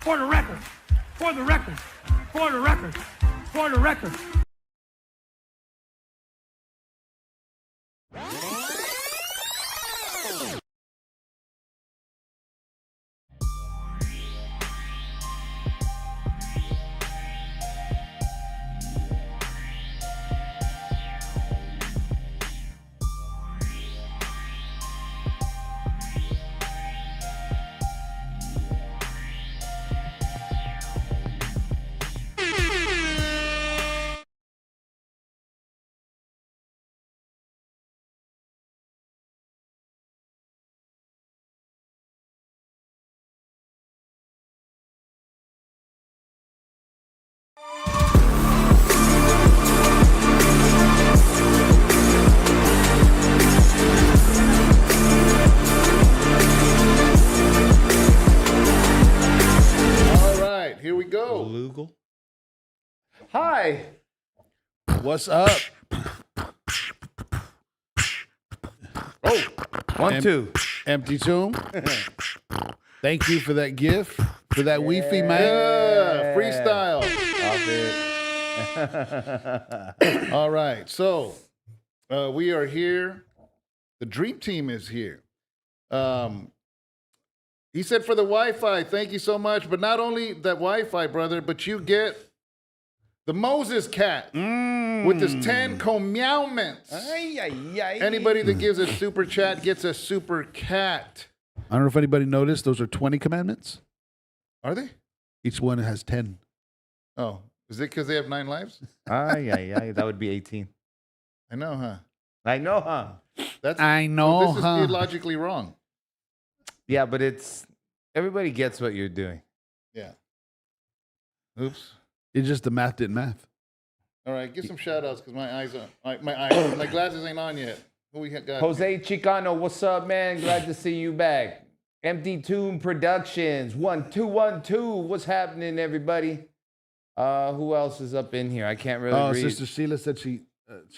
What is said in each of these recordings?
For the record. For the record. For the record. For the record. Here we go. Lugal. Hi. What's up? Oh, 1, 2. Empty tomb. Thank you for that gift, for that Wi-Fi, man. Yeah, freestyle. All right, so we are here. The dream team is here. He said for the Wi-Fi, thank you so much. But not only that Wi-Fi, brother, but you get the Moses cat with his 10 commandments. Anybody that gives a super chat gets a super cat. I don't know if anybody noticed, those are 20 commandments. Are they? Each one has 10. Oh, is it because they have 9 lives? That would be 18. I know, huh? I know, huh? I know, This is theologically wrong. Yeah, but everybody gets what you're doing. Yeah. Oops. It's just the math didn't math. All right, get some shout outs because my glasses ain't on yet. Who we got? Jose Chicano, what's up, man? Glad to see you back. Empty Tomb Productions, 1212. What's happening, everybody? Who else is up in here? I can't really read. Sister Sheila said she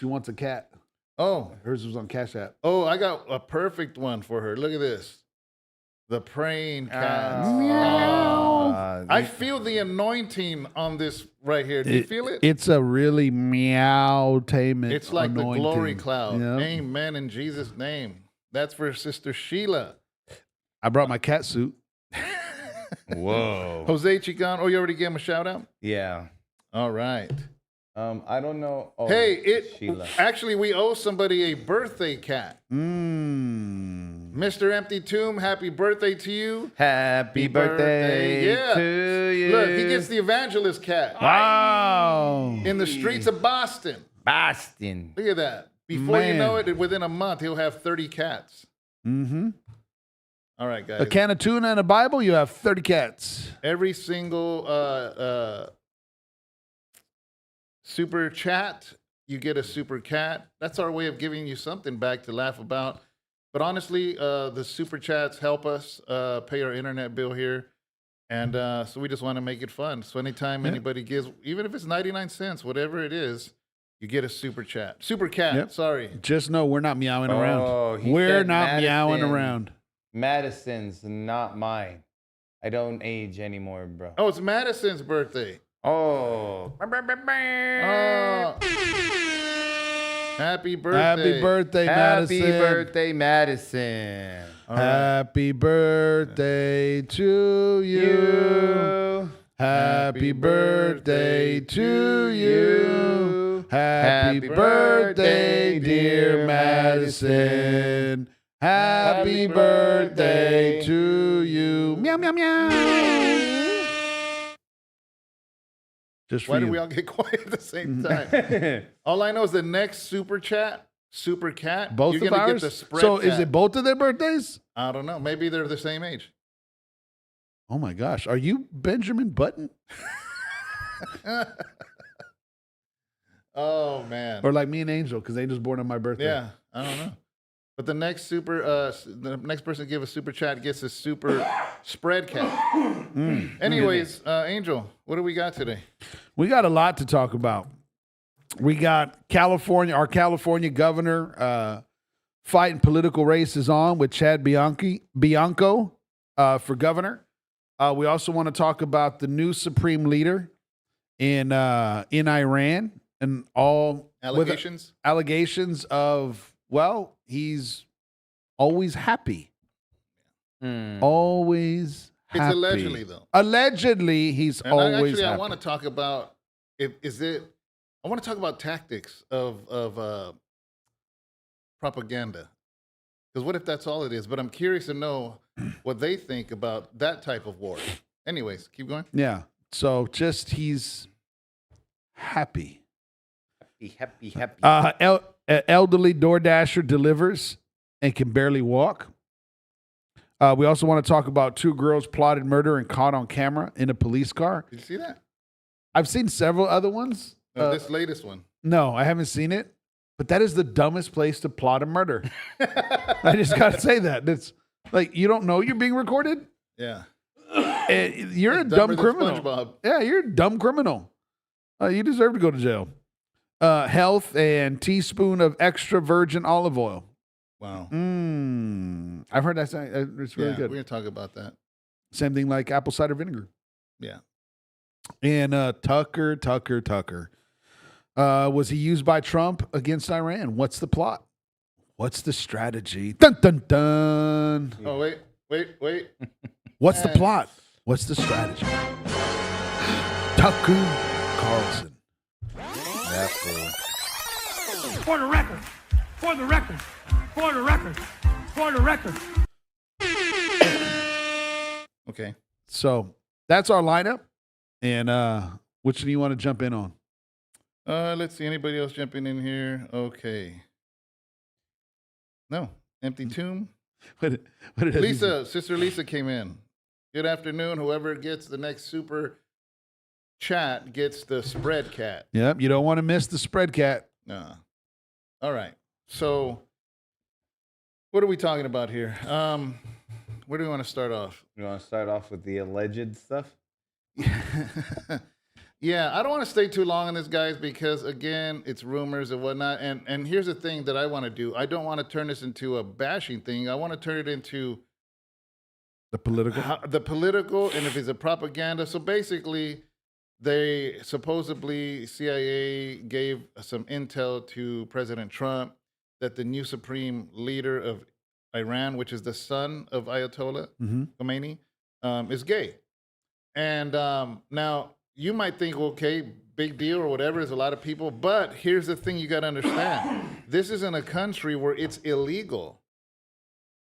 wants a cat. Oh. Hers was on Cash App. Oh, I got a perfect one for her. Look at this. The praying cat. I feel the anointing on this right here. Do you feel it? It's a really meow-tainment. It's like anointing. the glory cloud. Yep. Amen in Jesus' name. That's for Sister Sheila. I brought my cat suit. Whoa. Jose Chicano. Oh, you already gave him a shout out? Yeah. All right. I don't know. Oh, hey, Sheila. Actually, we owe somebody a birthday cat. Mr. Empty Tomb, happy birthday to you. Happy birthday Yeah. to you. Look, he gets the evangelist cat. Wow. In the streets of Boston. Boston. Look at that. Before you Man. know it, within a month, he'll have 30 cats. Mm-hmm. All right, guys. A can of tuna and a Bible, you have 30 cats. Every single super chat, you get a super cat. That's our way of giving you something back to laugh about. But honestly, the super chats help us pay our internet bill here. And so we just want to make it fun. So anytime anybody gives, even if it's 99 cents, whatever it is, you get a super chat. Super cat, sorry. Just know we're not meowing Oh, around. he We're said not meowing Madison. around. Madison's not mine. I don't age anymore, bro. Oh, it's Madison's birthday. Oh. Happy birthday. Happy birthday, Happy Madison. birthday, Madison. Happy birthday to you. Happy birthday to you. Happy birthday, dear Madison. Happy birthday to you. Meow, meow, meow. Just for Why you. do we all get quiet at the same time? All I know is the next super cat, super cat. Both you're of gonna ours? get the spread So cat. is it both of their birthdays? I don't know. Maybe they're the same age. Oh my gosh. Are you Benjamin Button? Oh man. Or like me and Angel, because Angel's born on my birthday. Yeah, I don't know. But the next the next person to give a super chat gets a super spread cat. Anyways, Angel, what do we got today? We got a lot to talk about. We got our California governor fighting political races on with Chad Bianco for governor. We also want to talk about the new supreme leader in Iran and all Allegations? with allegations of, well, he's always happy. Always happy. It's allegedly, though. Allegedly, he's And always happy. I want to talk about I want to talk about tactics of propaganda. Because what if that's all it is? But I'm curious to know what they think about that type of war. Anyways, keep going. Yeah. So just he's happy. Happy. Elderly DoorDasher delivers and can barely walk. We also want to talk about 2 girls plotted murder and caught on camera in a police car. Did you see that? I've seen several other ones. This latest one. No, I haven't seen it. But that is the dumbest place to plot a murder. I just got to say that. That's like, you don't know you're being recorded? Yeah. You're a dumb Dumber than criminal. SpongeBob. Yeah, you're a dumb criminal. You deserve to go to jail. Health and teaspoon of extra virgin olive oil. Wow. I've heard that. It's really Yeah, good. we're going to talk about that. Same thing like apple cider vinegar. Yeah. And Tucker. Was he used by Trump against Iran? What's the plot? What's the strategy? Dun, dun, dun. Oh, wait. What's the plot? What's the strategy? Tucker Carlson. For the record. Okay. So that's our lineup. And which do you want to jump in on? Let's see. Anybody else jumping in here? Okay. No. Empty tomb. What did Lisa, Sister Lisa came in. Good afternoon. Whoever gets the next super chat gets the spread cat. Yep, you don't want to miss the spread cat. All right. So, what are we talking about here? Where do we want to start off? You want to start off with the alleged stuff? Yeah, I don't want to stay too long on this, guys, because again, it's rumors and whatnot. And here's the thing that I want to do. I don't want to turn this into a bashing thing. I want to turn it into The political. and if it's a propaganda. So basically, they supposedly CIA gave some intel to President Trump that the new supreme leader of Iran, which is the son of Ayatollah Khomeini, is gay. And now you might think, okay, big deal or whatever. There's a lot of people. But here's the thing you got to understand. This is in a country where it's illegal.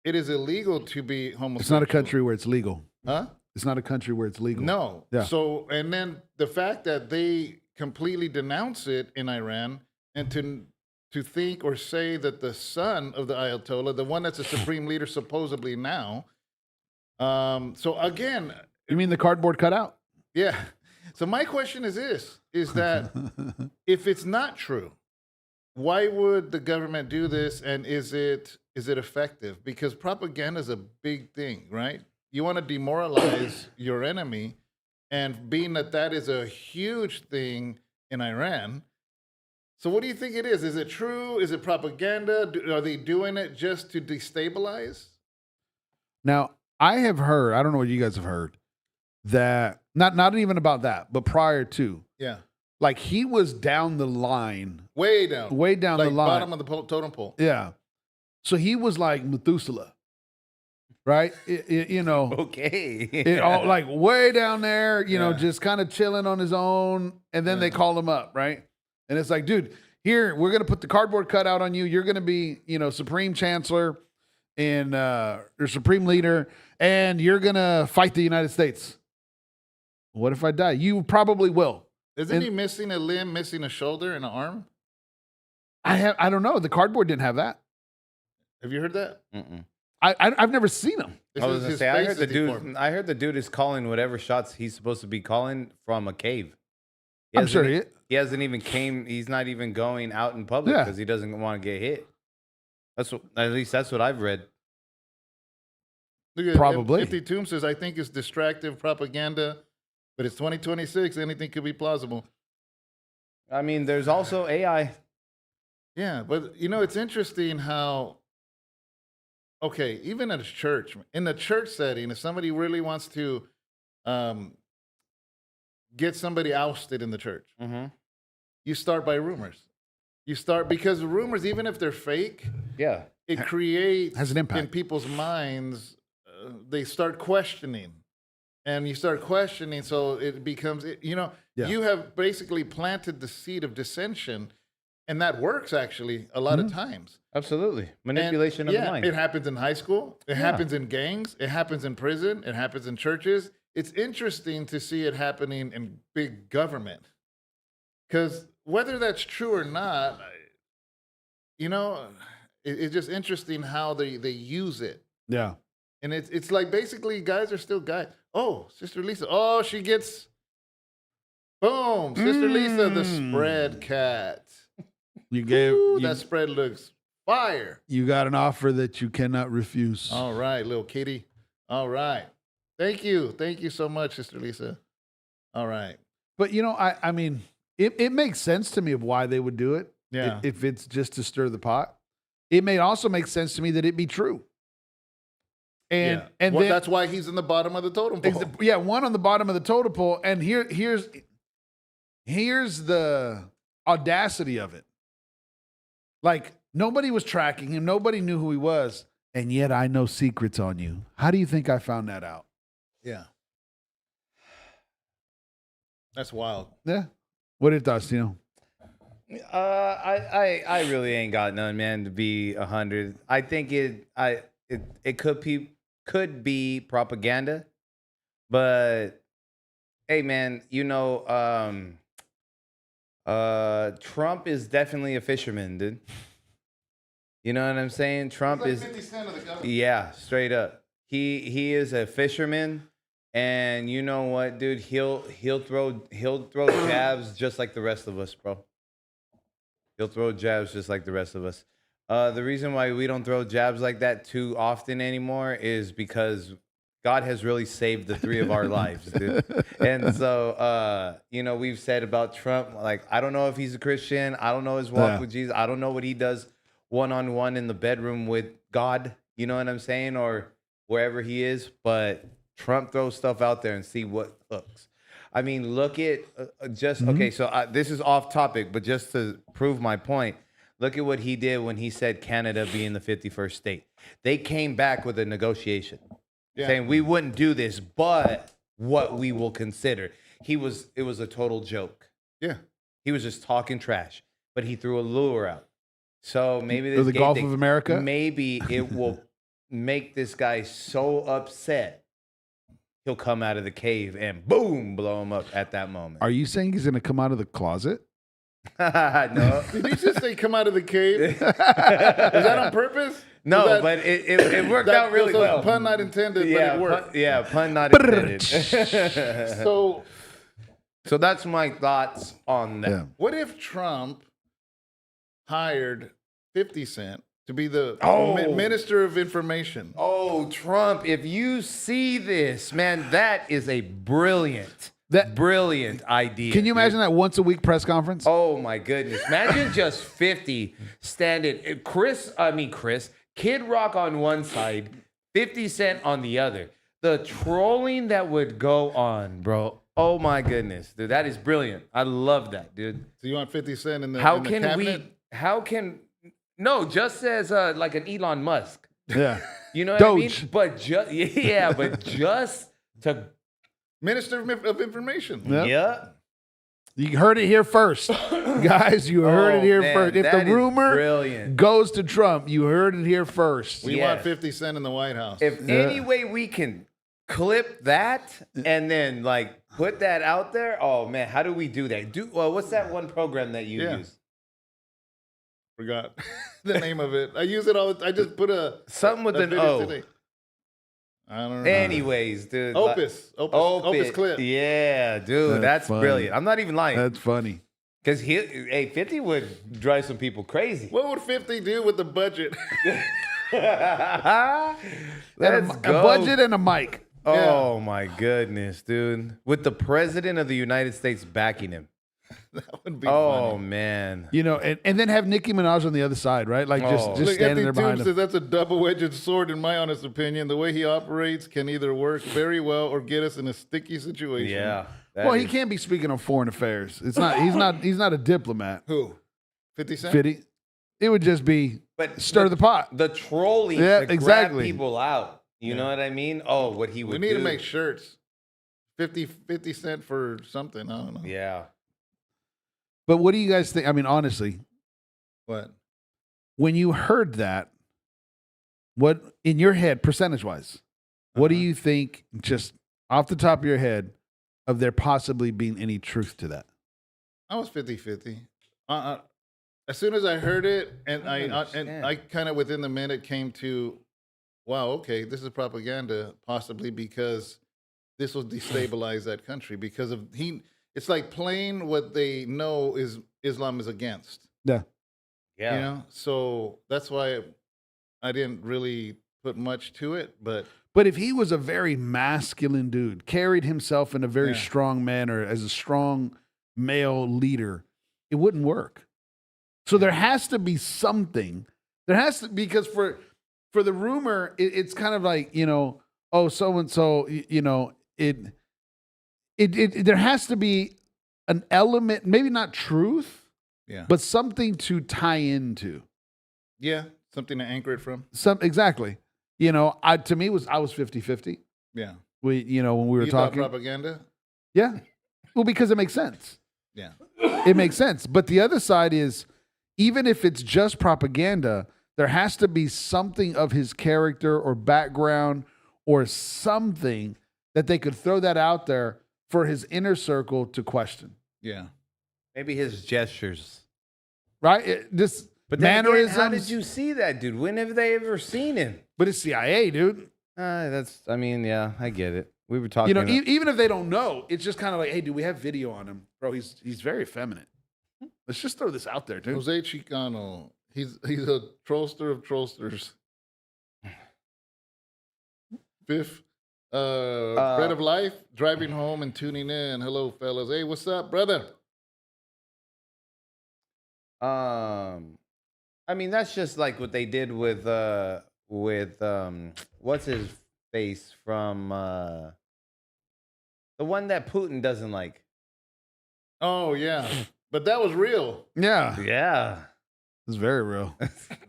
It is illegal to be homosexual. It's not a country where it's legal. Huh? It's not a country where it's legal. No. Yeah. So, and then the fact that they completely denounce it in Iran and to think or say that the son of the Ayatollah, the one that's a supreme leader supposedly now. So again. You mean the cardboard cutout? Yeah. So my question is this, is that if it's not true, why would the government do this? And is it effective? Because propaganda is a big thing, right? You want to demoralize your enemy. And being that is a huge thing in Iran. So what do you think it is? Is it true? Is it propaganda? Are they doing it just to destabilize? Now, I have heard, I don't know what you guys have heard, that not even about that, but prior to. Yeah. Like he was down the line. Way down. Way down like the line. Bottom of the totem pole. Yeah. So he was like Methuselah. Right? You know. Okay. All, like way down there, you know, just kind of chilling on his own. And then they call him up, right? And it's like, dude, here, we're going to put the cardboard cutout on you. You're going to be, you know, Supreme Chancellor and or Supreme Leader, and you're going to fight the United States. What if I die? You probably will. Isn't he missing a limb, missing a shoulder and an arm? I don't know. The cardboard didn't have that. Have you heard that? Mm-mm. I've never seen him. This I is was gonna his say, I face heard is the deformed. dude. I heard the dude is calling whatever shots he's supposed to be calling from a cave. I'm sure He hasn't even came. He's not even going out in public Yeah. because he doesn't want to get hit. At least that's what I've read. Look at Probably. Empty Tomb says, I think it's distractive propaganda, but it's 2026. Anything could be plausible. I mean, there's also AI. Yeah, but you know, it's interesting how, okay, even at a church, in the church setting, if somebody really wants to get somebody ousted in the church. Mm-hmm. You start by rumors. You start because rumors, even if they're fake, Yeah. it creates Has an impact in people's minds. They start questioning, and you start questioning, so it becomes. Yeah. You have basically planted the seed of dissension, and that works actually a lot of times. Absolutely. Manipulation And, of the mind. It happens in high school. It happens in gangs. It happens in prison. It happens in churches. It's interesting to see it happening in big government. Because whether that's true or not, it's just interesting how they use it. Yeah. And it's like basically guys are still guys. Oh, Sister Lisa. Oh, she gets, boom, Sister Lisa, the spread cat. You gave Ooh, that spread looks fire. you got an offer that you cannot refuse. All right, little kitty. All right. Thank you. Thank you so much, Sister Lisa. All right. But I mean, it makes sense to me of why they would do it. Yeah. If it's just to stir the pot. It may also make sense to me that it be true. And Well, then that's why he's in the bottom of the totem pole. yeah, one on the bottom of the totem pole. And here's the audacity of it. Like, nobody was tracking him. Nobody knew who he was. And yet I know secrets on you. How do you think I found that out? Yeah. That's wild. Yeah. What are your thoughts, I really ain't got none, man. To be 100, I think it could be propaganda, but hey, man, Trump is definitely a fisherman, dude. You know what I'm saying? Trump is 50 Cent of the government. yeah, straight up. He is a fisherman, and you know what, dude? He'll throw jabs just like the rest of us, bro. He'll throw jabs just like the rest of us. The reason why we don't throw jabs like that too often anymore is because God has really saved the three of our lives, dude. And so, we've said about Trump, like, I don't know if he's a Christian. I don't know his walk with Jesus. I don't know what he does one-on-one in the bedroom with God. You know what I'm saying? Or wherever he is. But Trump throws stuff out there and see what hooks. I mean, look at okay, so this is off topic, but just to prove my point, look at what he did when he said Canada being the 51st state. They came back with a negotiation saying we wouldn't do this, but what we will consider. It was a total joke. Yeah. He was just talking trash, but he threw a lure out. So maybe this the Gulf of America? Maybe it will make this guy so upset he'll come out of the cave and boom, blow him up at that moment. Are you saying he's going to come out of the closet? No. Did you just say come out of the cave? Is that on purpose? No, but it worked out really well. Pun not intended, but it worked. Pun not intended. So that's my thoughts on that. Yeah. what if Trump hired 50 Cent to be the Minister of Information? Oh, Trump, if you see this, man, that is a brilliant idea. Can you imagine that once a week press conference? Oh my goodness. Imagine just 50 standing. Kid Rock on one side, 50 Cent on the other. The trolling that would go on, bro. Oh my goodness, dude. That is brilliant. I love that, dude. So you want 50 Cent in the How in the can cabinet? No, just as like an Elon Musk. Yeah. You know what I mean? Doge. But just to Minister of Information. Yep. yeah. You heard it here first. Guys, you heard it here man, first. If that the is rumor brilliant. goes to Trump, you heard it here first. We Yes. want 50 Cent in the White House. If any way we can clip that and then like put that out there, oh man, how do we do that? What's that one program that you use? Forgot the name of it. I use it all. I just put Something with a an video O. today. I don't know. Anyways, dude. Opus clip. Yeah, dude, that's funny. brilliant. I'm not even lying. That's funny. Because 50 would drive some people crazy. What would 50 do with the budget? Let's A go. budget and a mic. Oh my goodness, dude. With the president of the United States backing him. That would be Oh funny. man. You know, and then have Nicki Minaj on the other side, right? Like just Oh. just Look, standing there Anthony behind Toombs him. says that's a double-edged sword, in my honest opinion. The way he operates can either work very well or get us in a sticky situation. Yeah. Well, he can't be speaking on foreign affairs. It's not. He's not a diplomat. Who? 50 Cent? Fitty. It would just be But stir the pot. The trolling Yeah, to exactly. grab people out. You know what I mean? Oh, what he would We need do. to make shirts. 50 Cent for something. I don't know. Yeah. But what do you guys think? I mean, honestly, What? when you heard that, what in your head, percentage wise, what do you think, just off the top of your head, of there possibly being any truth to that? I was 50-50. As soon as I heard it, and I don't I understand. kind of within the minute came to, wow, okay, this is propaganda, possibly because this will destabilize that country because of It's like playing what they know is Islam is against. Yeah. Yeah. You know, so that's why I didn't really put much to it, but But if he was a very masculine dude, carried himself in a very Yeah. strong manner as a strong male leader, it wouldn't work. So there has to be something. There has to, because for the rumor, it's kind of like, you know, oh, so and so, you know, it there has to be an element, maybe not truth, yeah, but something to tie into. yeah, something to anchor it from. Exactly. You know, to me I was 50-50. Yeah, We, you know, when we were you thought talking. propaganda. Yeah. Well, because it makes sense. Yeah, It makes sense. But the other side is, even if it's just propaganda, there has to be something of his character or background or something that they could throw that out there for his inner circle to question. yeah. Maybe his gestures. Right? This But then again, mannerisms. how did you see that, dude? When have they ever seen him? But it's CIA, dude. I mean, yeah, I get it. We were talking. You know, even if they don't know, it's just kind of like, hey, do we have video on him? Bro, he's very effeminate. Let's just throw this out there, dude. Jose Chicano. He's a trollster of trollsters. Biff, Bread of Life, driving home and tuning in. Hello, fellas. Hey, what's up, brother? I mean, that's just like what they did with what's his face from the one that Putin doesn't like. Oh yeah, but that was real. Yeah. Yeah. It's very real.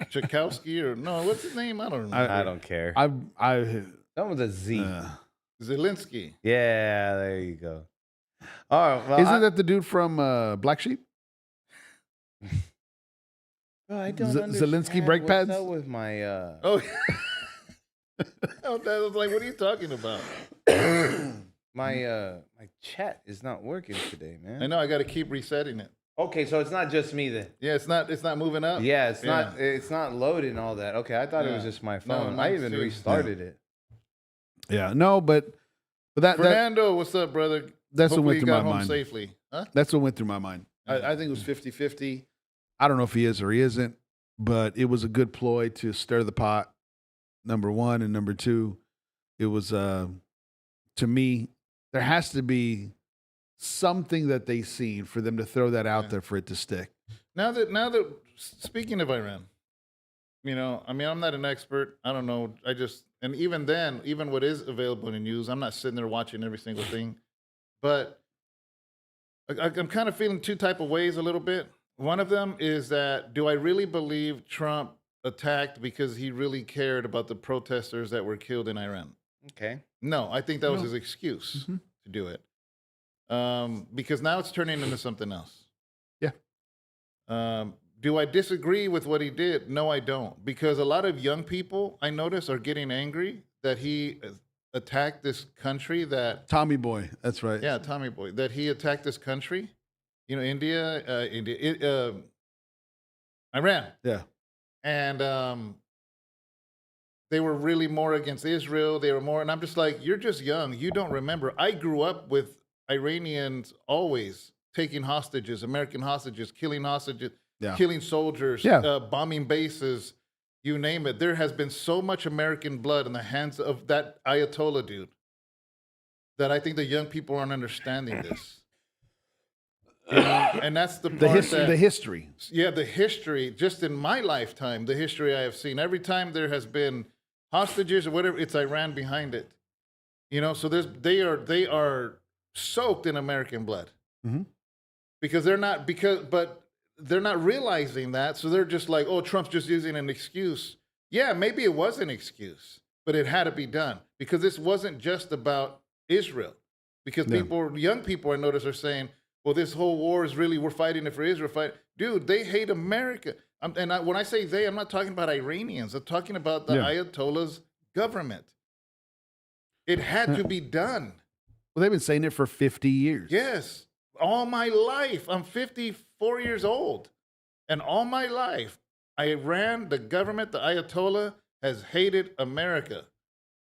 Tchaikovsky or no, what's his name? I don't remember. I don't care. I That was a Z. Zelensky. Yeah, there you go. All right. Well, isn't that the dude from Black Sheep? Bro, I don't Zelensky understand brake what's pads? up with my Oh, oh, that was like, what are you talking about? my chat is not working today, man. I know. I got to keep resetting it. Okay, so it's not just me then. Yeah, it's not moving up. Yeah, it's not loading all that. Okay, I thought it was Yeah. just my No, phone. I mine even too. restarted it. Yeah, no, but that Fernando, what's up, brother? that's what Hopefully went you through my got home mind. safely. Huh? That's what went through my mind. I think it was 50-50. I don't know if he is or he isn't, but it was a good ploy to stir the pot. Number one, and number two, it was to me, there has to be something that they seen for them to throw that out there for it to stick. Now that speaking of Iran, you know, I mean, I'm not an expert. I don't know. And even then, even what is available in the news, I'm not sitting there watching every single thing. But I'm kind of feeling two type of ways a little bit. One of them is that, do I really believe Trump attacked because he really cared about the protesters that were killed in Iran? Okay. No, I think that was his excuse to do it. Because now it's turning into something else. Yeah. Do I disagree with what he did? No, I don't. Because a lot of young people, I notice, are getting angry that he attacked this country that, Tommy Boy, that's right. yeah, Tommy Boy, that he attacked this country. You know, Iran. Yeah. And they were really more against Israel. They were more, and I'm just like, you're just young. You don't remember. I grew up with Iranians always taking hostages, American hostages, killing hostages, Yeah. killing soldiers, Yeah. bombing bases, you name it. There has been so much American blood in the hands of that Ayatollah dude that I think the young people aren't understanding this. You know? And that's the part The history. Yeah, the history, just in my lifetime, the history I have seen, every time there has been hostages or whatever, it's Iran behind it. You know, so they are soaked in American blood. Mm-hmm. Because but they're not realizing that. So they're just like, oh, Trump's just using an excuse. Yeah, maybe it was an excuse, but it had to be done because this wasn't just about Israel. Because young people I notice are saying, well, this whole war is really, we're fighting it for Israel. Dude, they hate America. When I say they, I'm not talking about Iranians. I'm talking about the Ayatollah's government. It had to be done. Well, they've been saying it for 50 years. Yes. All my life. I'm 54 years old. And all my life, Iran, the government, the Ayatollah, has hated America.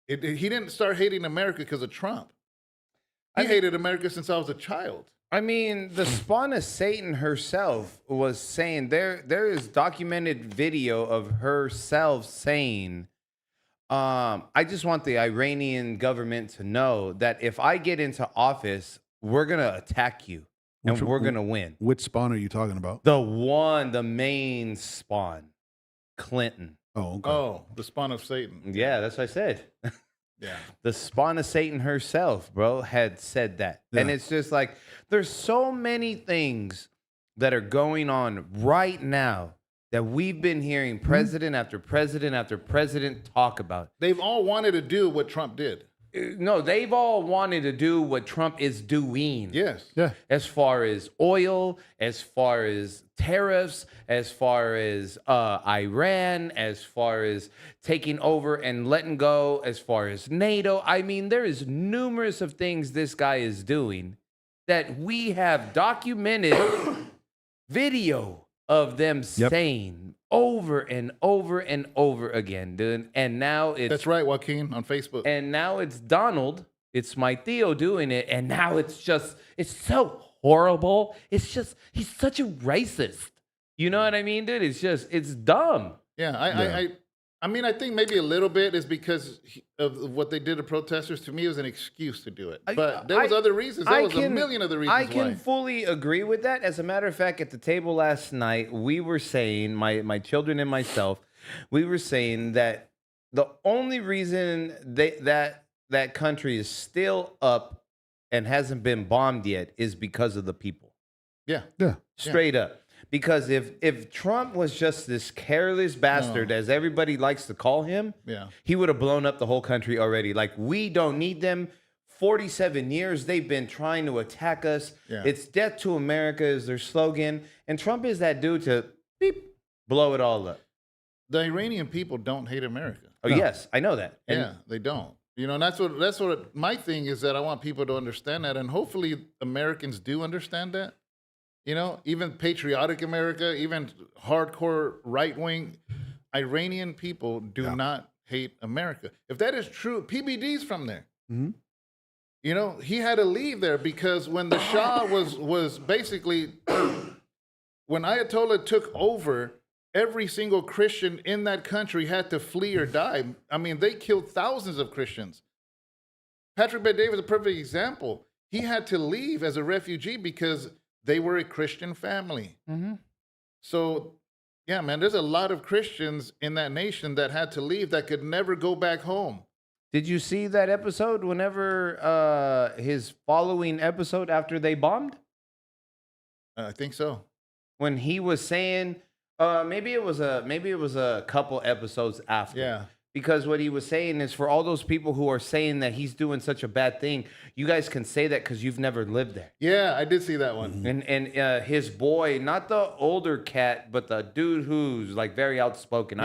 He didn't start hating America because of Trump. He hated America since I was a child. I mean, the spawn of Satan herself was saying there is documented video of herself saying, I just want the Iranian government to know that if I get into office, we're going to attack you and we're going to win. Which spawn are you talking about? The main spawn, Clinton. Oh, okay. Oh, the spawn of Satan. Yeah, that's what I said. Yeah. The spawn of Satan herself, bro, had said that. Yeah. And it's just like, there's so many things that are going on right now that we've been hearing president after president after president talk about. They've all wanted to do what Trump did. No, they've all wanted to do what Trump is doing. Yes. Yeah. As far as oil, as far as tariffs, as far as Iran, as far as taking over and letting go, as far as NATO. I mean, there is numerous of things this guy is doing that we have documented video of them saying over and over and over again, dude. And now it's... That's right, Joaquin, on Facebook. And now it's Donald. It's my Theo doing it. And now it's so horrible. It's just, he's such a racist. You know what I mean, dude? It's dumb. Yeah, I mean, I think maybe a little bit is because of what they did to protesters. To me, it was an excuse to do it. But there was other reasons. There was a million other reasons I can fully agree with that. As a matter of fact, at the table last night, we were saying, my children and myself, we were saying that the only reason that country is still up and hasn't been bombed yet is because of the people. Yeah. Straight up. Because if Trump was just this careless bastard, as everybody likes to call him, he would have blown up the whole country already. Like, we don't need them. 47 years they've been trying to attack us. Yeah. It's death to America is their slogan. And Trump is that dude to blow it all up. The Iranian people don't hate America. Oh, yes, I know that. And they don't. You know, and that's what my thing is, that I want people to understand that. And hopefully Americans do understand that. You know, even patriotic America, even hardcore right-wing Iranian people do not hate America. If that is true, PBD's from there. Mm-hmm. You know, he had to leave there because when the Shah was basically, when Ayatollah took over, every single Christian in that country had to flee or die. I mean, they killed thousands of Christians. Patrick Bet-David is a perfect example. He had to leave as a refugee because they were a Christian family. Mm-hmm. So, yeah, man, there's a lot of Christians in that nation that had to leave that could never go back home. Did you see that episode whenever his following episode after they bombed? I think so. When he was saying, maybe it was a couple episodes after. Yeah. Because what he was saying is, for all those people who are saying that he's doing such a bad thing, you guys can say that because you've never lived there. Yeah, I did see that one. And his boy, not the older cat, but the dude who's like very outspoken.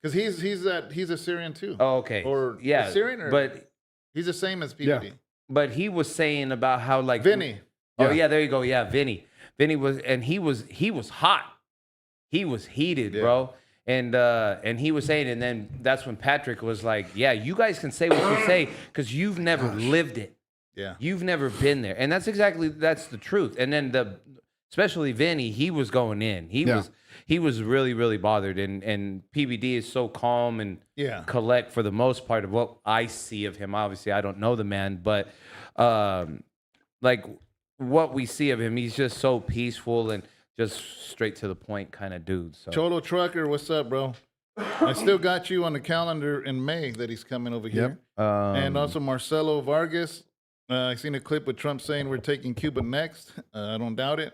Because he's a Syrian too. Oh, okay. Or Syrian, but he's the same as PBD. Yeah. But he was saying about how like Vinny. Oh yeah, there you go. Yeah, Vinny. Vinny was hot. He was heated, bro. And he was saying, and then that's when Patrick was like, yeah, you guys can say what you say because you've never lived it. Yeah. You've never been there. And that's the truth. And then especially Vinny, he was going in. He was really, really bothered. And PBD is so calm and collect for the most part of what I see of him. Obviously, I don't know the man, but like what we see of him. He's just so peaceful and just straight to the point kind of dude. So Cholo Trucker, what's up, bro? I still got you on the calendar in May that he's coming over here. And also Marcelo Vargas. I seen a clip with Trump saying we're taking Cuba next. I don't doubt it.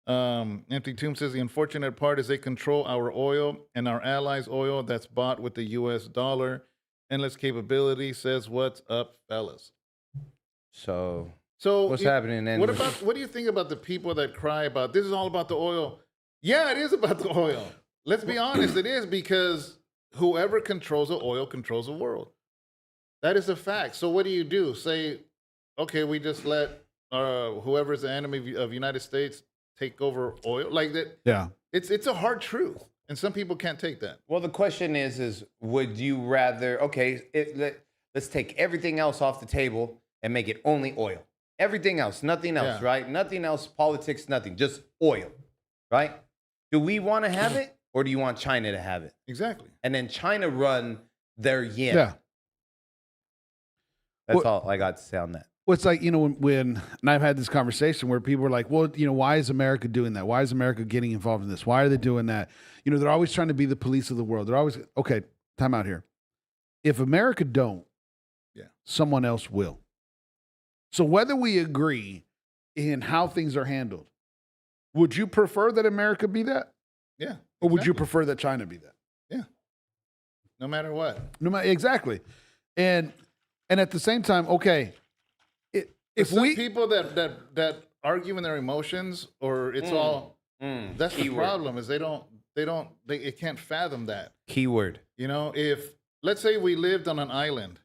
Empty Tomb says the unfortunate part is they control our oil and our allies' oil that's bought with the U.S. dollar. Endless capability says, "What's up, fellas?" So what's it- happening? And What do you think about the people that cry about this is all about the oil? Yeah, it is about the oil. Let's be honest, it is, because whoever controls the oil controls the world. That is a fact. So what do? Say, okay, we just let whoever's the enemy of United States take over oil like that? Yeah. It's a hard truth, and some people can't take that. Well, the question is would you rather? Okay, let's take everything else off the table and make it only oil. Everything else, nothing else, Yeah. right? Nothing else, politics, nothing, just oil, right? Do we want to have it, or do you want China to have it? Exactly. And then China run their yen. Yeah. That's Well- all I got to say on that. Well, it's like, when and I've had this conversation where people are like, well, why is America doing that? Why is America getting involved in this? Why are they doing that? They're always trying to be the police of the world. They're always, okay, time out here. If America don't, someone else will. So whether we agree in how things are handled, would you prefer that America be that? Yeah. Or would you exactly. prefer that China be that? Yeah. No matter what. No matter, exactly. And at the same time, okay, if Some we people that argue in their emotions, or it's all that's the Keyword. problem, is they can't fathom that. Keyword. If let's say we lived on an island,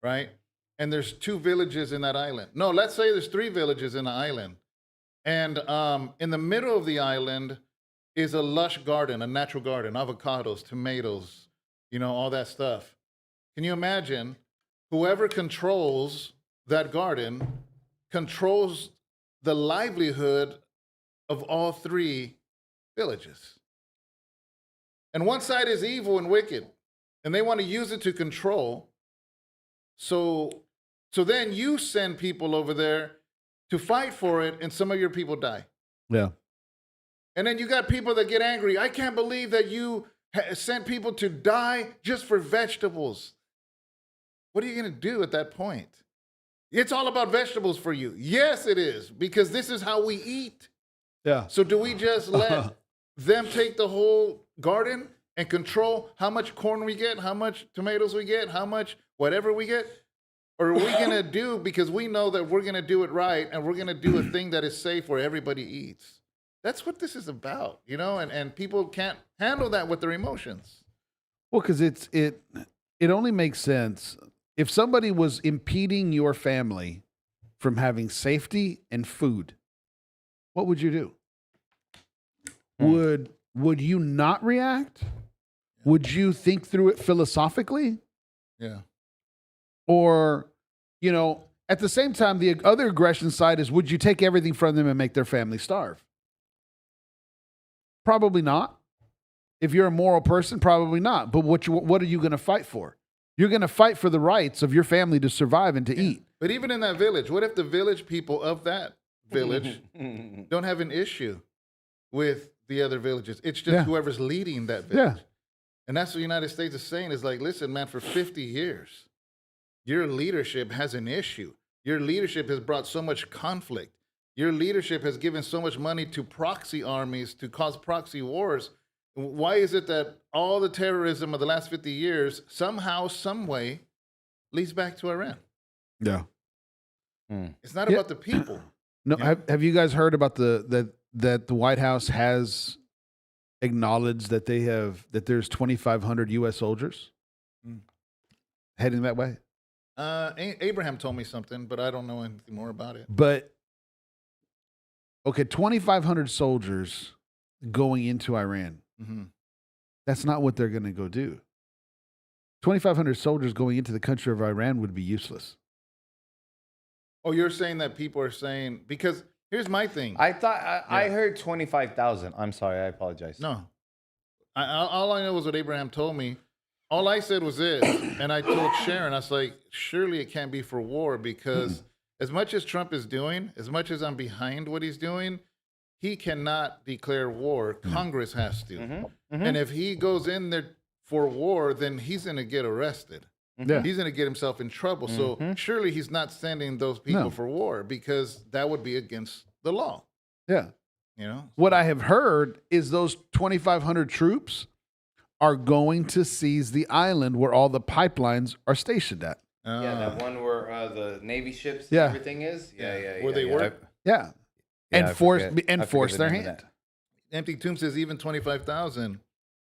right? And there's 2 villages in that island. No, let's say there's 3 villages in the island. And in the middle of the island is a lush garden, a natural garden, avocados, tomatoes, all that stuff. Can you imagine whoever controls that garden controls the livelihood of all 3 villages? And one side is evil and wicked, and they want to use it to control. So then you send people over there to fight for it, and some of your people die. yeah. And then you got people that get angry. I can't believe that you sent people to die just for vegetables. What are you going to do at that point? It's all about vegetables for you. Yes, it is, because this is how we eat. Yeah. So do we just let them take the whole garden and control how much corn we get, how much tomatoes we get, how much whatever we get? Or are we going to do, because we know that we're going to do it right, and we're going to do a thing that is safe where everybody eats? That's what this is about, and people can't handle that with their emotions. Well, because it only makes sense if somebody was impeding your family from having safety and food. What would you do? Would you not react? Would you think through it philosophically? Yeah. Or, at the same time, the other aggression side is, would you take everything from them and make their family starve? Probably not. If you're a moral person, probably not. But what are you going to fight for? You're going to fight for the rights of your family to survive and to eat. But even in that village, what if the village people of that village don't have an issue with the other villages? It's just whoever's leading that village. Yeah. And that's what the United States is saying, is like, listen, man, for 50 years, your leadership has an issue. Your leadership has brought so much conflict. Your leadership has given so much money to proxy armies to cause proxy wars. Why is it that all the terrorism of the last 50 years somehow, some way, leads back to Iran? Yeah. It's not about the people. No, have you guys heard about that the White House has acknowledged that there's 2,500 U.S. soldiers heading that way? Abraham told me something, but I don't know anything more about it. But okay, 2,500 soldiers going into Iran. Mm-hmm. That's not what they're going to go do. 2,500 soldiers going into the country of Iran would be useless. Oh, you're saying that people are saying, because here's my thing. I thought I heard 25,000. I'm sorry, I apologize. No. All I know was what Abraham told me. All I said was this, and I told Sharon, I was like, surely it can't be for war, because as much as Trump is doing, as much as I'm behind what he's doing, he cannot declare war. Congress has to. And if he goes in there for war, then he's going to get arrested. Yeah. He's going to get himself in trouble. So surely he's not sending those people No. for war because that would be against the law. Yeah. You know? What I have heard is those 2,500 troops are going to seize the island where all the pipelines are stationed at. Yeah, that one where the Navy ships and Yeah. everything is. Yeah. Where they work. Yeah. Yeah, I Enforce forget enforce the their name of hand. that. Empty Tomb says even 25,000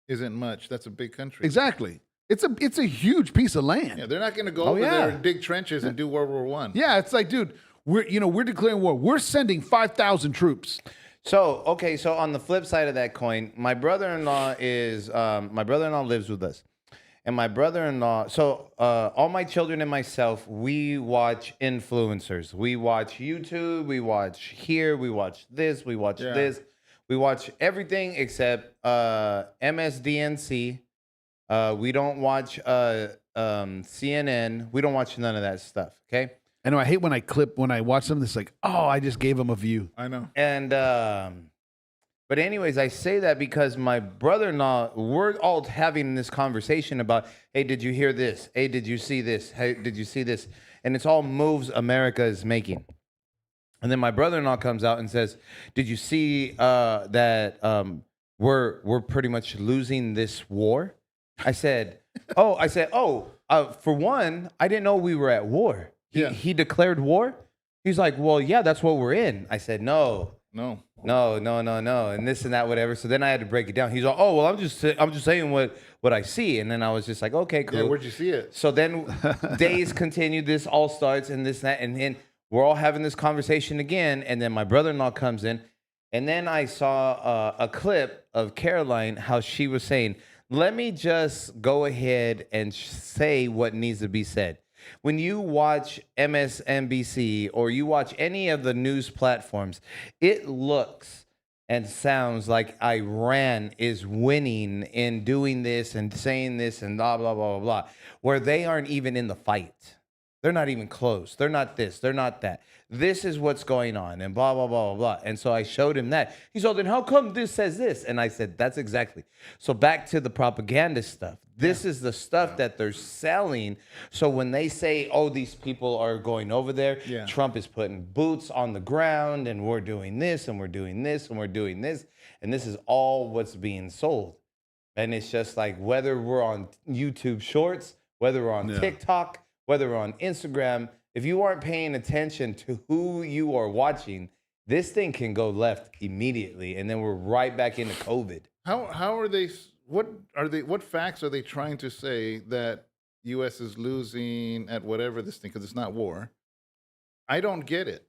isn't much. That's a big country. Exactly. It's a huge piece of land. Yeah, they're not going to go Oh, over yeah. there and dig trenches and do World War One. Yeah, it's like, dude, we're declaring war. We're sending 5,000 troops. So on the flip side of that coin, my brother-in-law lives with us. And my brother-in-law, all my children and myself, we watch influencers. We watch YouTube, we watch here, we watch this, we watch this. We watch everything except MSDNC. We don't watch CNN. We don't watch none of that stuff, okay? I know I hate when I watch something that's like, oh, I just gave them a view. I know. And but anyways, I say that because my brother-in-law, we're all having this conversation about, hey, did you hear this? Hey, did you see this? Hey, did you see this? And it's all moves America is making. And then my brother-in-law comes out and says, did you see that we're pretty much losing this war? I said, for one, I didn't know we were at war. He declared war. He's like, well, yeah, that's what we're in. I said, no, and this and that, whatever. So then I had to break it down. He's like, oh, well, I'm just saying what I see. And then I was just like, okay, cool. Yeah, where'd you see it? So then days continue. This all starts and this and that, and then we're all having this conversation again. And then my brother-in-law comes in, and then I saw a clip of Caroline, how she was saying, let me just go ahead and say what needs to be said. When you watch MSNBC or you watch any of the news platforms, it looks and sounds like Iran is winning in doing this and saying this and blah, blah, blah, blah, blah, where they aren't even in the fight. They're not even close. They're not this. They're not that. This is what's going on and blah, blah, blah, blah, blah. And so I showed him that. He said, then how come this says this? And I said, that's exactly. So back to the propaganda stuff. This is the stuff that they're selling. So when they say, oh, these people are going over there, Trump is putting boots on the ground and we're doing this and we're doing this and we're doing this. And this is all what's being sold. And it's just like whether we're on YouTube Shorts, whether we're on TikTok, whether we're on Instagram, if you aren't paying attention to who you are watching, this thing can go left immediately. And then we're right back into COVID. How are they? What facts are they trying to say that U.S. is losing at whatever this thing? Because it's not war. I don't get it.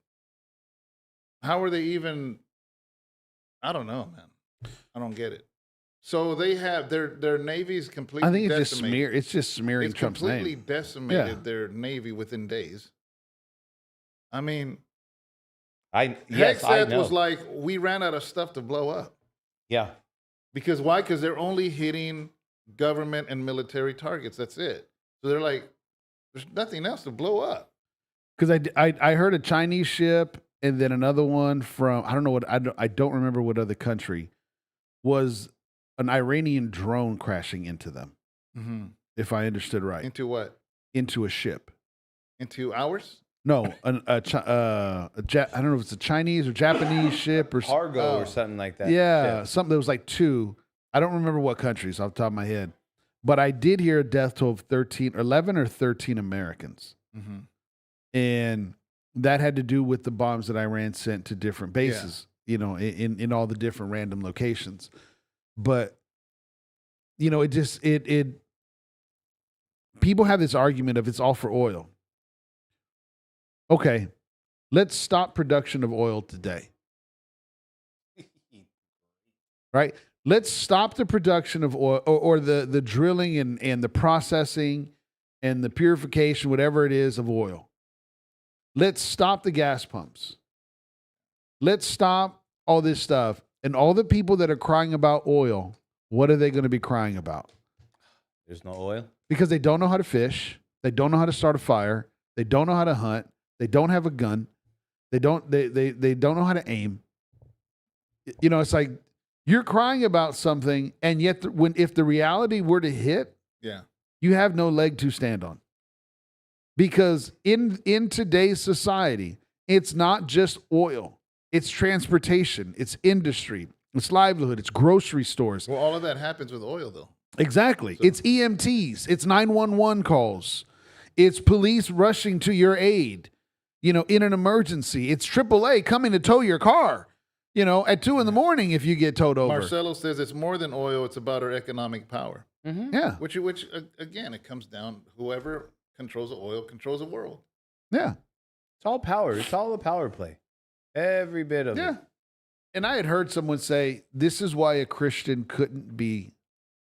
How are they even? I don't know, man. I don't get it. So they have their navy's completely. I think it's decimated. just smearing It's Trump's completely name. decimated their navy within days. I mean, I Hegseth know. was like, we ran out of stuff to blow up. Yeah. Because why? Because they're only hitting government and military targets. That's it. So they're like, there's nothing else to blow up. Because I heard a Chinese ship and then another one from I don't remember what other country was an Iranian drone crashing into them. Mm-hmm. If I understood right, Into what? into a ship. Into ours? No, I don't know if it's a Chinese or Japanese ship or Cargo or something like that. yeah, Shit. something that was like two. I don't remember what countries off the top of my head, but I did hear a death toll of 11 or 13 Americans. Mm-hmm. And that had to do with the bombs that Iran sent to different bases, in all the different random locations. But, it people have this argument of it's all for oil. Okay, let's stop production of oil today. Right? Let's stop the production of oil or the drilling and the processing and the purification, whatever it is, of oil. Let's stop the gas pumps. Let's stop all this stuff. And all the people that are crying about oil, what are they going to be crying about? There's no oil. Because they don't know how to fish. They don't know how to start a fire. They don't know how to hunt. They don't have a gun. They don't know how to aim. You know, it's like you're crying about something, and yet if the reality were to hit, Yeah. you have no leg to stand on. Because in today's society, it's not just oil. It's transportation. It's industry. It's livelihood. It's grocery stores. Well, all of that happens with oil, though. Exactly. So- It's EMTs. It's 911 calls. It's police rushing to your aid, you know, in an emergency. It's AAA coming to tow your car, you know, at 2 a.m. if you get towed over. Marcelo says it's more than oil. It's about our economic power. Yeah. Which again, it comes down, whoever controls the oil controls the world. Yeah. It's all power. It's all a power play. Every bit of Yeah. it. And I had heard someone say, this is why a Christian couldn't be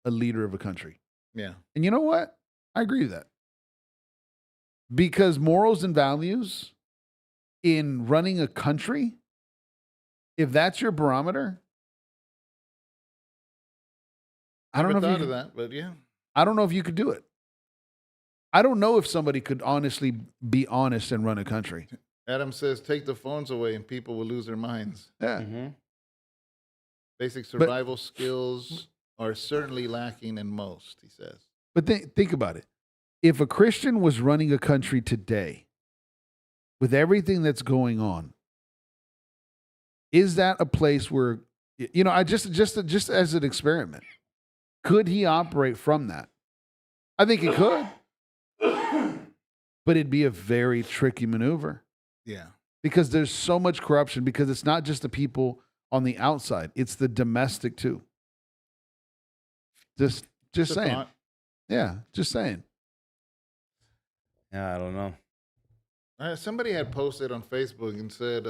a leader of a country. Yeah. And you know what? I agree with that. Because morals and values in running a country, if that's your barometer, I don't know Never if thought you of that, but yeah. I don't know if you could do it. I don't know if somebody could honestly be honest and run a country. Adam says take the phones away and people will lose their minds. Yeah. Mm-hmm. Basic survival skills are certainly lacking in most, he says. But think about it. If a Christian was running a country today with everything that's going on, is that a place where, you know, I just as an experiment, could he operate from that? I think he could, but it'd be a very tricky maneuver Yeah. because there's so much corruption, because it's not just the people on the outside, it's the domestic too. Just It's a saying. thought. Yeah, just saying. Yeah, I don't know. Somebody had posted on Facebook and said,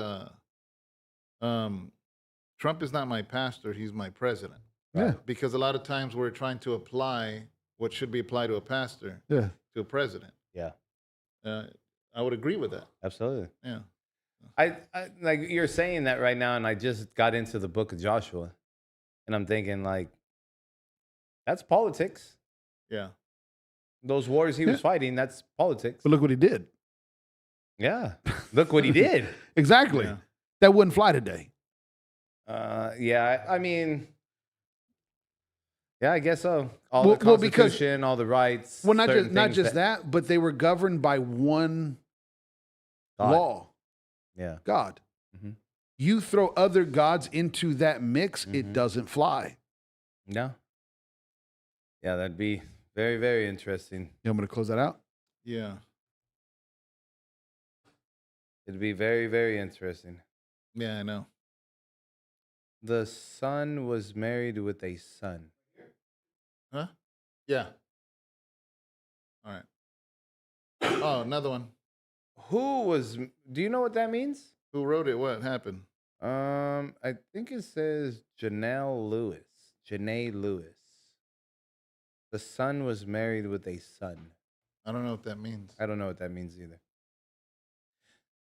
Trump is not my pastor, he's my president. Yeah. Because a lot of times we're trying to apply what should be applied to a pastor Yeah. to a president. Yeah, I would agree with that. absolutely. Yeah. I like you're saying that right now, and I just got into the book of Joshua, and I'm thinking like, that's politics. Yeah. Those wars he was fighting, that's politics. But look what he did. Yeah, look what he did. Exactly. Yeah. That wouldn't fly today. Yeah, I mean, yeah, I guess so. All Well- the well, because- Constitution, all the rights. Well, not certain just things that, but they were governed by one God. law, Yeah. God. Mhm. You throw other gods into that mix, it Mhm. doesn't fly. Yeah. Yeah, that'd be very, very interesting. You want me to close that out? Yeah. It'd be very, very interesting. Yeah, I know. The son was married with a son. Huh? Yeah. All right. Oh, another one. Who was? Do you know what that means? Who wrote it? What happened? I think it says Janelle Lewis. Janae Lewis. The son was married with a son. I don't know what that means. I don't know what that means either.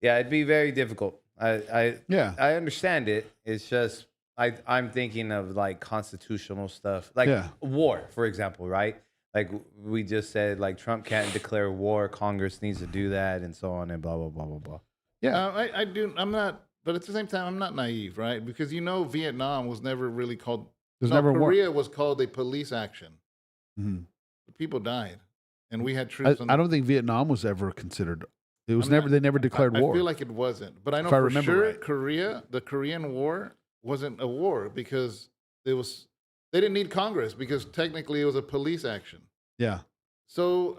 Yeah, it'd be very difficult. Yeah. I understand it. It's just I'm thinking of like constitutional stuff, like Yeah. war, for example, right? Like we just said, like Trump can't declare war. Congress needs to do that, and so on, and blah blah blah blah blah. Yeah. I do. I'm not, but at the same time, I'm not naive, right? Because Vietnam was never really called. There's South never war. Korea was called a police action. Mhm. People died, and we had troops. I don't think Vietnam was ever considered. It was I'm never. not- They never declared war. I feel like it wasn't, but I know If I for remember sure right. Korea, the Korean War wasn't a war because they didn't need Congress because technically it was a police action. Yeah. So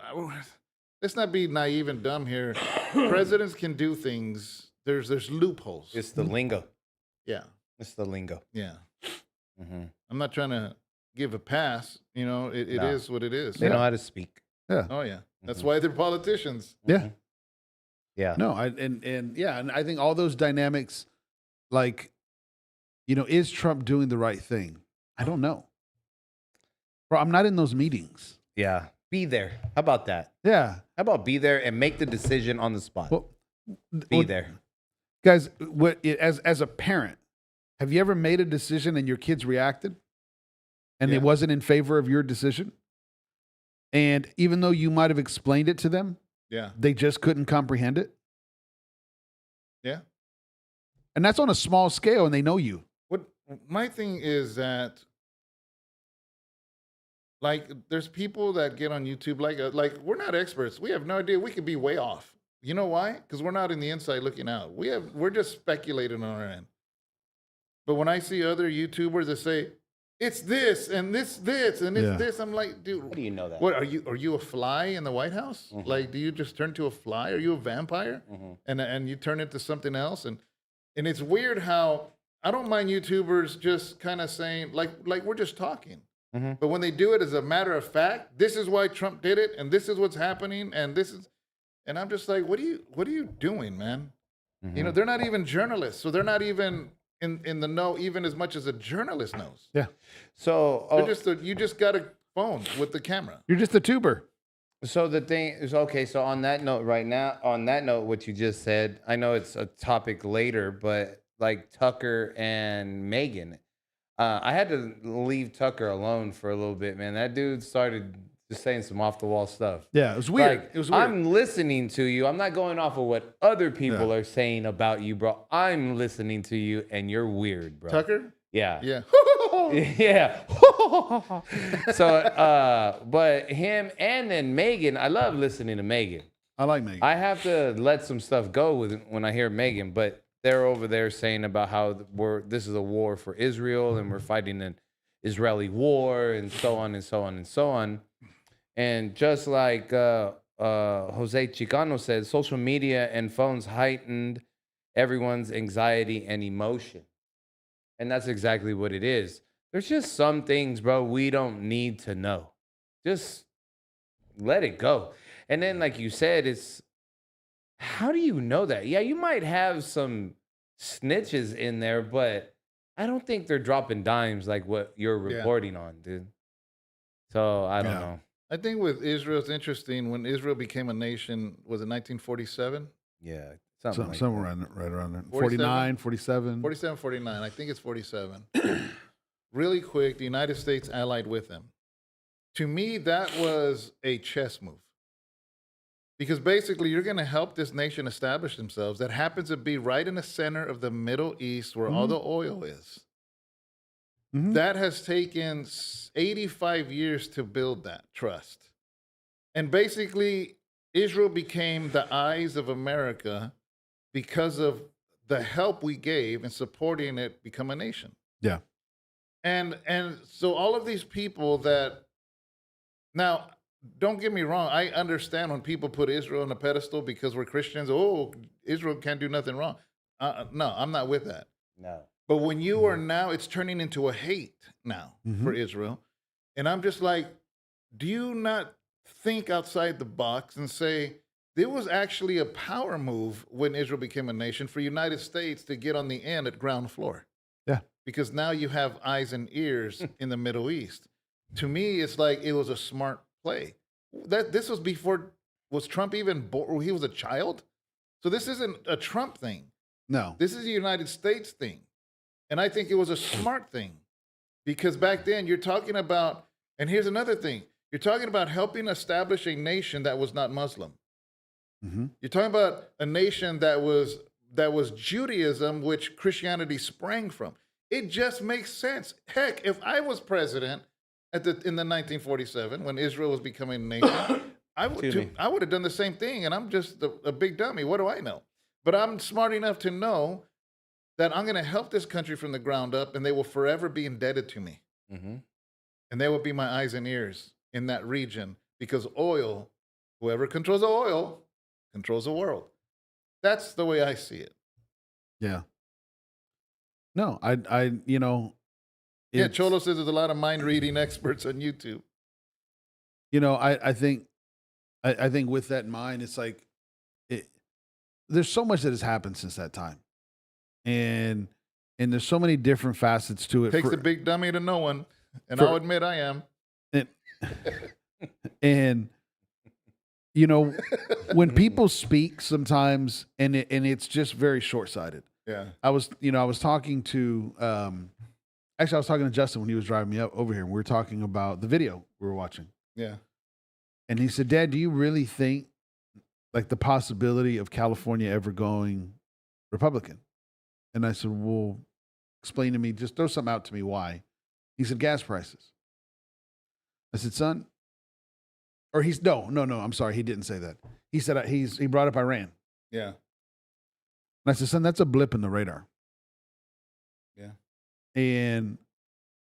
let's not be naive and dumb here. Presidents can do things. There's loopholes. It's the lingo. Yeah, It's the lingo. yeah. Hmm. I'm not trying to give a pass. You know, it No. is what it is. They know how to speak. Yeah. Oh yeah, that's Mhm. why they're politicians. Yeah. Yeah. No. And yeah. And I think all those dynamics, like, you know, is Trump doing the right thing? I don't know. Bro, I'm not in those meetings. Yeah. Be there. How about that? Yeah. How about be there and make the decision on the spot? Well, be well, there. guys. As a parent, have you ever made a decision and your kids reacted, and Yeah. it wasn't in favor of your decision? And even though you might have explained it to them, Yeah, they just couldn't comprehend it. Yeah. And that's on a small scale, and they know you. What my thing is that, like, there's people that get on YouTube, like we're not experts. We have no idea. We could be way off. You know why? Because we're not in the inside looking out. We're just speculating on our end. But when I see other YouTubers that say it's this and this and it's this, I'm like, dude, How do you know that? what are you? Are you a fly in the White House? Like, do you just turn to a fly? Are you a vampire? And you turn into something else? And it's weird how I don't mind YouTubers just kind of saying like we're just talking. But when they do it as a matter of fact, this is why Trump did it, and this is what's happening, and this is, and I'm just like, what are you doing, man? You know, they're not even journalists, so they're not even in the know even as much as a journalist knows. Yeah. So You just got a phone with the camera. You're just a tuber. So the thing is, okay, so on that note right now, what you just said, I know it's a topic later, but like Tucker and Megan, I had to leave Tucker alone for a little bit, man. That dude started just saying some off the wall stuff. Yeah, it was weird. Like, It was weird. I'm listening to you. I'm not going off of what other people are saying about you, bro. I'm listening to you, and you're weird, bro. Tucker? Yeah. Yeah. Yeah. So, but him and then Megan, I love listening to Megan. I like Megan. I have to let some stuff go when I hear Megan, but they're over there saying about how this is a war for Israel and we're fighting an Israeli war and so on and so on and so on. And just like Jose Chicano said, social media and phones heightened everyone's anxiety and emotion. And that's exactly what it is. There's just some things, bro, we don't need to know. Just let it go. And then, like you said, it's, how do you know that? Yeah, you might have some snitches in there, but I don't think they're dropping dimes like what you're reporting on, dude. So I don't know. I think with Israel, it's interesting. When Israel became a nation, was it 1947? Yeah. Somewhere right around there. 47? 49, 47. 47, 49. I think it's 47. Really quick, the United States allied with them. To me, that was a chess move. Because basically, you're going to help this nation establish themselves that happens to be right in the center of the Middle East where all the oil is. That has taken 85 years to build that trust. And basically, Israel became the eyes of America because of the help we gave in supporting it become a nation. Yeah. And so all of these people that, now, don't get me wrong, I understand when people put Israel on a pedestal because we're Christians. Oh, Israel can't do nothing wrong. No, I'm not with that. No. But when you are now, it's turning into a hate now for Israel. And I'm just like, do you not think outside the box and say, there was actually a power move when Israel became a nation for United States to get on the end at ground floor? Yeah. Because now you have eyes and ears in the Middle East. To me, it's like it was a smart play. This was before, was Trump even born? He was a child? So this isn't a Trump thing. No. This is a United States thing. And I think it was a smart thing because back then you're talking about, and here's another thing, you're talking about helping establish a nation that was not Muslim. You're talking about a nation that was Judaism, which Christianity sprang from. It just makes sense. Heck, if I was president in the 1947 when Israel was becoming a nation, I would have done the same thing. And I'm just a big dummy. What do I know? But I'm smart enough to know that I'm going to help this country from the ground up, and they will forever be indebted to me. And they will be my eyes and ears in that region because oil, whoever controls the oil, controls the world. That's the way I see it. Yeah. No, Yeah, Cholo says there's a lot of mind-reading experts on YouTube. I think with that in mind, it's like, there's so much that has happened since that time. And there's so many different facets to it. Takes a big dummy to know one, and I'll admit I am. And when people speak sometimes, and it's just very short-sighted. Yeah. I was talking to actually I was talking to Justin when he was driving me up over here, and we were talking about the video we were watching. Yeah. And he said, "Dad, do you really think like the possibility of California ever going Republican. And I said, well, explain to me, just throw something out to me why. He said, gas prices. I said, son, or I'm sorry, he didn't say that. He said, he brought up Iran. Yeah. And I said, son, that's a blip in the radar. Yeah. And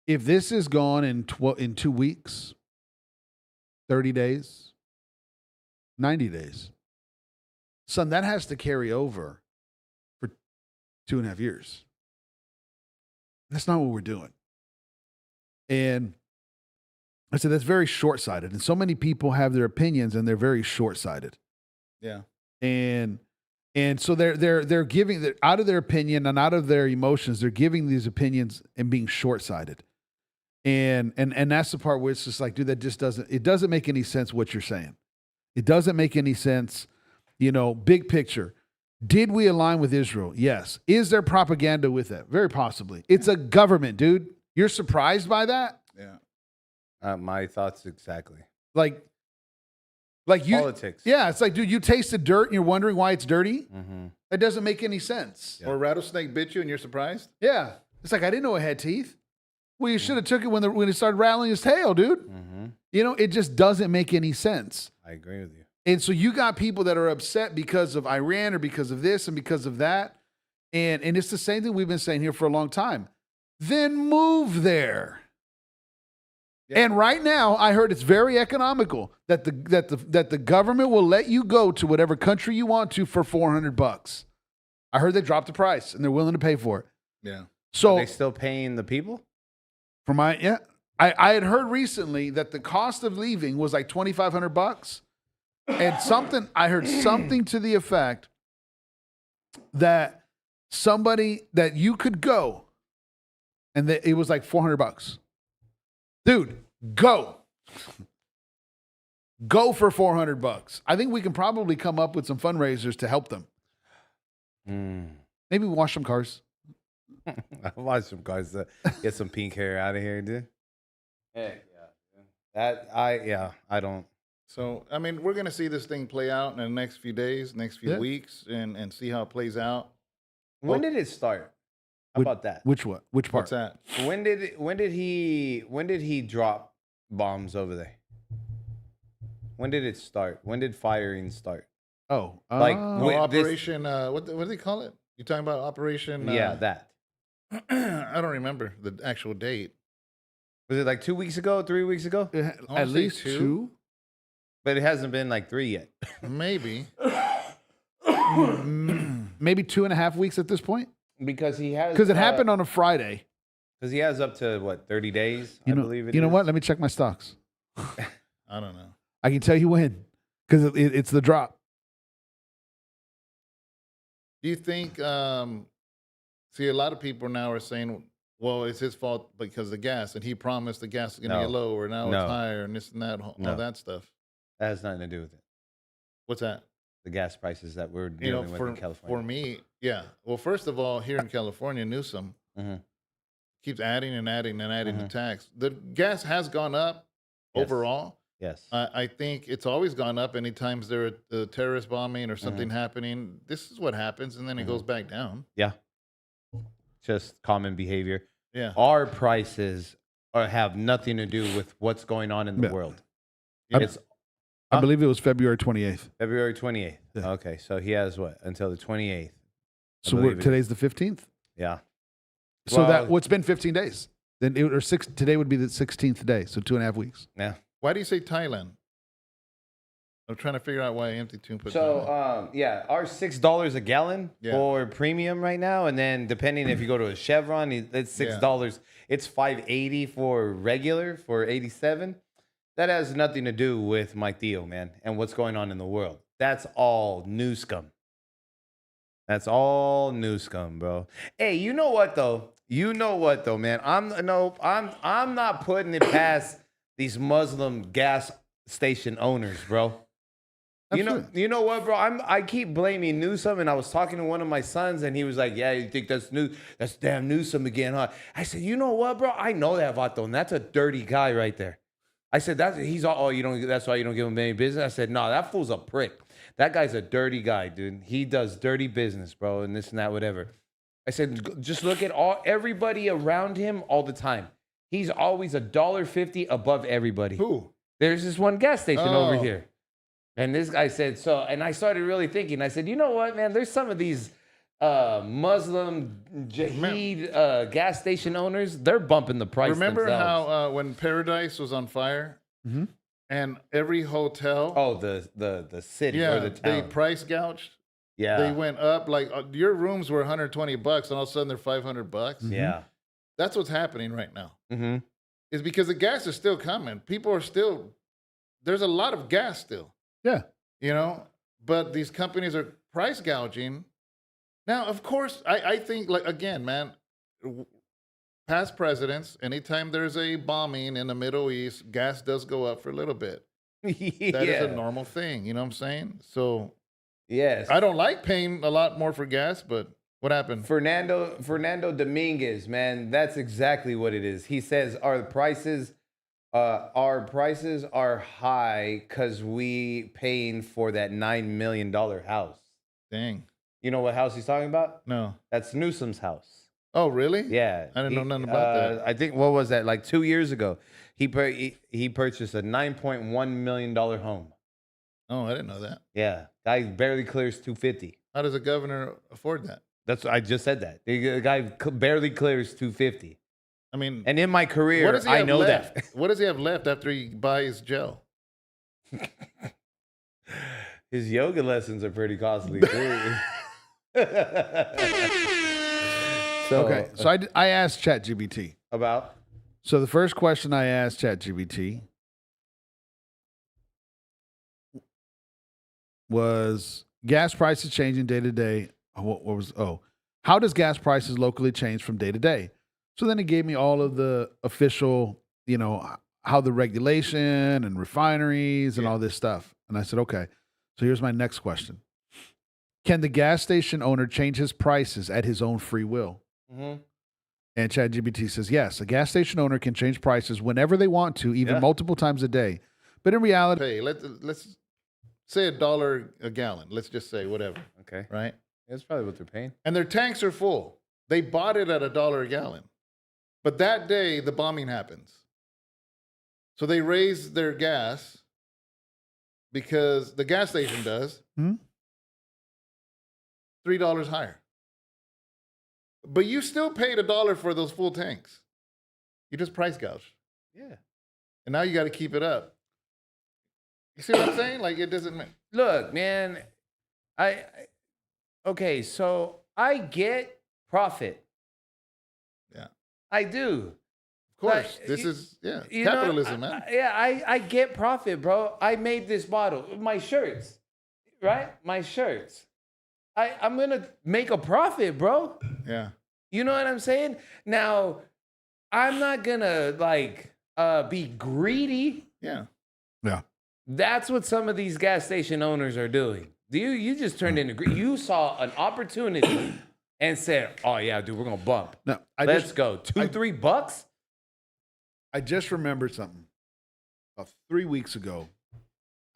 if this is gone in 2 weeks, 30 days, 90 days, son, that has to carry over for 2.5 years. That's not what we're doing. And I said, that's very short-sighted. And so many people have their opinions and they're very short-sighted. Yeah. And so they're giving out of their opinion and out of their emotions, they're giving these opinions and being short-sighted. And that's the part where it's just like, dude, that just doesn't make any sense what you're saying. It doesn't make any sense, big picture. Did we align with Israel? Yes. Is there propaganda with that? Very possibly. It's a government, dude. You're surprised by that? Yeah. My thoughts exactly. Like you, Politics. Yeah, it's like, dude, you tasted dirt and you're wondering why it's dirty? Mm-hmm. That doesn't make any sense. Or a rattlesnake bit you and you're surprised? Yeah. It's like, I didn't know it had teeth. Well, you should have took it when it started rattling his tail, dude. Mm-hmm. It just doesn't make any sense. I agree with you. And so you got people that are upset because of Iran or because of this and because of that. And it's the same thing we've been saying here for a long time. Then move there. Yeah. And right now, I heard it's very economical that the government will let you go to whatever country you want to for $400. I heard they dropped the price and they're willing to pay for it. Yeah. So Are they still paying the people? I had heard recently that the cost of leaving was like $2,500, and I heard something to the effect that that you could go, and that it was like $400. Dude, go for $400. I think we can probably come up with some fundraisers to help them. Maybe wash some cars. I watch some guys get some pink hair out of here, dude. Heck yeah. I don't. So, I mean, we're going to see this thing play out in the next few days, next few weeks, and see how it plays out. When did it start? How about that? Which one? Which part? What's that? When did he drop bombs over there? When did it start? When did firing start? Oh, Like, Operation, what do they call it? You talking about Operation? Yeah, that. I don't remember the actual date. Was it like 2 weeks ago, 3 weeks ago? at least two. But it hasn't been like 3 yet. Maybe. Maybe 2.5 weeks at this point. Because he has. Because it happened on a Friday. Because he has up to, what, 30 days, I believe it is. You know what? Let me check my stocks. I don't know. I can tell you when. Because it's the drop. Do you think, see, a lot of people now are saying, well, it's his fault because of the gas, and he promised the gas is going to get lower, now it's higher, and this and that, all that stuff. That has nothing to do with it. What's that? The gas prices that we're dealing with in California. For me, yeah. Well, first of all, here in California, Newsom keeps adding and adding and adding the tax. The gas has gone up overall. Yes. I think it's always gone up anytime there's a terrorist bombing or something happening. This is what happens, and then it goes back down. Yeah. Just common behavior. Yeah. Our prices have nothing to do with what's going on in the world. It's I believe it was February 28th. February 28th. Yeah. Okay, so he has what? Until the 28th. So today's the 15th? Yeah. So what's been 15 days? Then today would be the 16th day, so 2.5 weeks. Yeah. Why do you say Thailand? I'm trying to figure out why Empty Tune put So, Thailand. our $6 a gallon for premium right now, and then depending if you go to a Chevron, it's $6. It's $5.80 for regular for 87. That has nothing to do with my Theo, man, and what's going on in the world. That's all new scum. That's all new scum, bro. Hey, you know what though? Man. I'm not putting it past these Muslim gas station owners, bro. Absolutely. You know what, bro? I keep blaming Newsom, and I was talking to one of my sons, and he was like, "Yeah, you think that's damn Newsom again, huh?" I said, "You know what, bro? I know that Vato, and that's a dirty guy right there." I said, that's why you don't give him any business. I said, no, that fool's a prick. that guy's a dirty guy, dude. He does dirty business, bro, and this and that, whatever. I said, just look at everybody around him all the time. He's always $1.50 above everybody. Who? There's this one gas station over Oh. here. And this guy said, and I started really thinking, I said, you know what, man, there's some of these Muslim Jahid gas station owners, they're bumping the price Remember themselves. how when Paradise was on fire and every hotel, Oh, the city yeah, or the they town. price gouged. Yeah. They went up like your rooms were $120, and all of a sudden they're $500. Yeah. That's what's happening right now. Mm-hmm. Is because the gas is still coming. People are still. There's a lot of gas still. Yeah. You know, but these companies are price gouging. Now, of course, I think, like, again, man, past presidents, anytime there's a bombing in the Middle East, gas does go up for a little bit. That is a normal thing. You know what I'm saying? So Yes. I don't like paying a lot more for gas, but what happened? Fernando Dominguez, man, that's exactly what it is. He says our prices are high because we paying for that $9 million house. Dang. You know what house he's talking about? No. That's Newsom's house. Oh, really? Yeah, I didn't know nothing about that. I think what was that? Like 2 years ago, he purchased a $9.1 million home. Oh, I didn't know that. Yeah, guy barely clears $250. How does a governor afford that? I just said that. The guy barely clears $250. I mean, And in my what career, does he I have know left? that. What does he have left after he buys gel? His yoga lessons are pretty costly too. Okay. So I asked ChatGPT. About So the first question I asked ChatGPT was gas prices changing day to day. How does gas prices locally change from day to day? So then it gave me all of the official, how the regulation and refineries and all this stuff. And I said, okay. So here's my next question. Can the gas station owner change his prices at his own free will? Mhm. And ChatGPT says, yes, a gas station owner can change prices whenever they want to, even multiple times a day. But in reality, Hey, let's say $1 a gallon. Let's just say whatever, okay. right? That's probably what they're paying. And their tanks are full. They bought it at $1 a gallon. But that day, the bombing happens. So they raise their gas because the gas station does $3 higher. But you still paid $1 for those full tanks. You just price gouge. Yeah. And now you got to keep it up. You see what I'm saying? Like, it doesn't make. Look, man, okay, so I get profit. Yeah. I do. Of course. Like, This is, You know, capitalism, man. I get profit, bro. I made this bottle. My shirts, right? My shirts. I'm going to make a profit, bro. Yeah. You know what I'm saying? Now, I'm not going to, be greedy. Yeah. yeah. That's what some of these gas station owners are doing. You just turned into greedy. You saw an opportunity and said, oh, yeah, dude, we're going to bump. No, Let's go. $2-3? I just remembered something. About 3 weeks ago,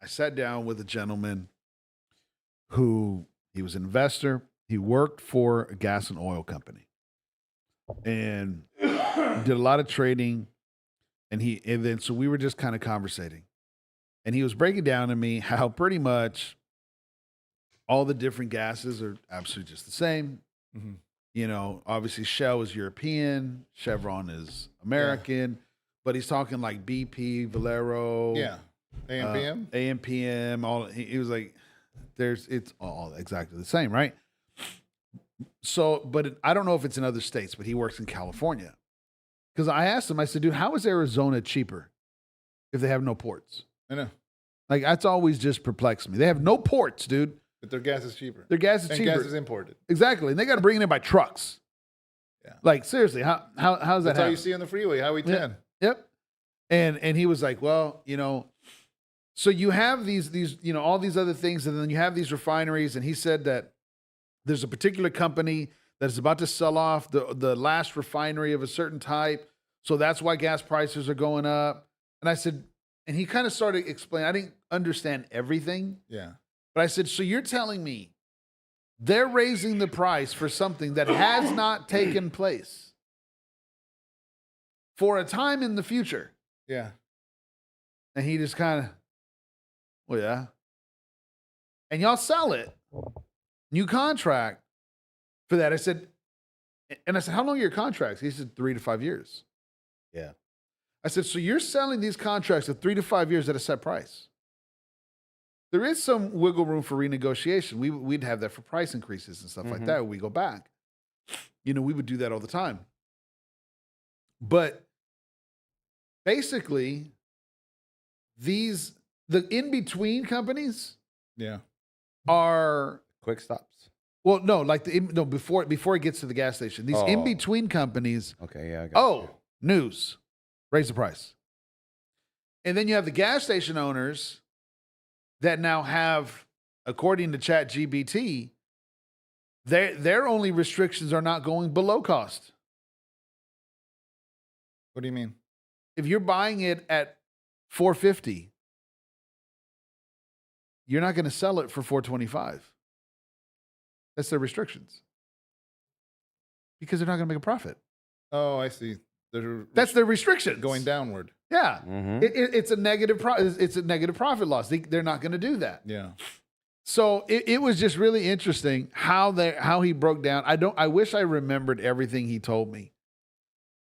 I sat down with a gentleman who he was an investor. He worked for a gas and oil company and did a lot of trading. And then so we were just kind of conversating. And he was breaking down to me how pretty much all the different gases are absolutely just the same. Mm-hmm. Obviously Shell is European, Chevron is American, but he's talking like BP, Valero, Yeah. AMPM? AMPM, all he was like, it's all exactly the same, right? So, but I don't know if it's in other states, but he works in California. Because I asked him, I said, dude, how is Arizona cheaper if they have no ports? I know. Like, that's always just perplexed me. They have no ports, dude. But their gas is cheaper. Their gas is And cheaper. gas is imported. Exactly. And they got to bring it in by trucks. Yeah. Like, seriously, how's that That's all happen? you see on the freeway, Highway 10. Yep. And he was like, well, so you have these all these other things, and then you have these refineries, and he said that there's a particular company that is about to sell off the last refinery of a certain type, so that's why gas prices are going up. And I said, and he kind of started explaining. I didn't understand everything, Yeah. But I said, so you're telling me they're raising the price for something that has not taken place for a time in the future? Yeah. And he just kind of, well, yeah. And y'all sell it, new contract for that. I said, how long are your contracts? He said 3 to 5 years. Yeah. I said, so you're selling these contracts at 3 to 5 years at a set price. There is some wiggle room for renegotiation. We'd have that for price increases and stuff like that when we go back. We would do that all the time. But basically, the in-between companies Yeah. are, Quick stops. well, no, like before it gets to the gas station. These in-between companies, Okay, yeah, I got you. news, raise the price. And then you have the gas station owners that now have, according to ChatGPT, their only restrictions are not going below cost. What do you mean? If you're buying it at $4.50, you're not going to sell it for $4.25. That's their restrictions. Because they're not going to make a profit. Oh, I see. That's their restrictions. Going downward. Yeah. Mhm. It's a negative it's a negative profit loss. They're not going to do that. Yeah. So it was just really interesting how he broke down. I wish I remembered everything he told me.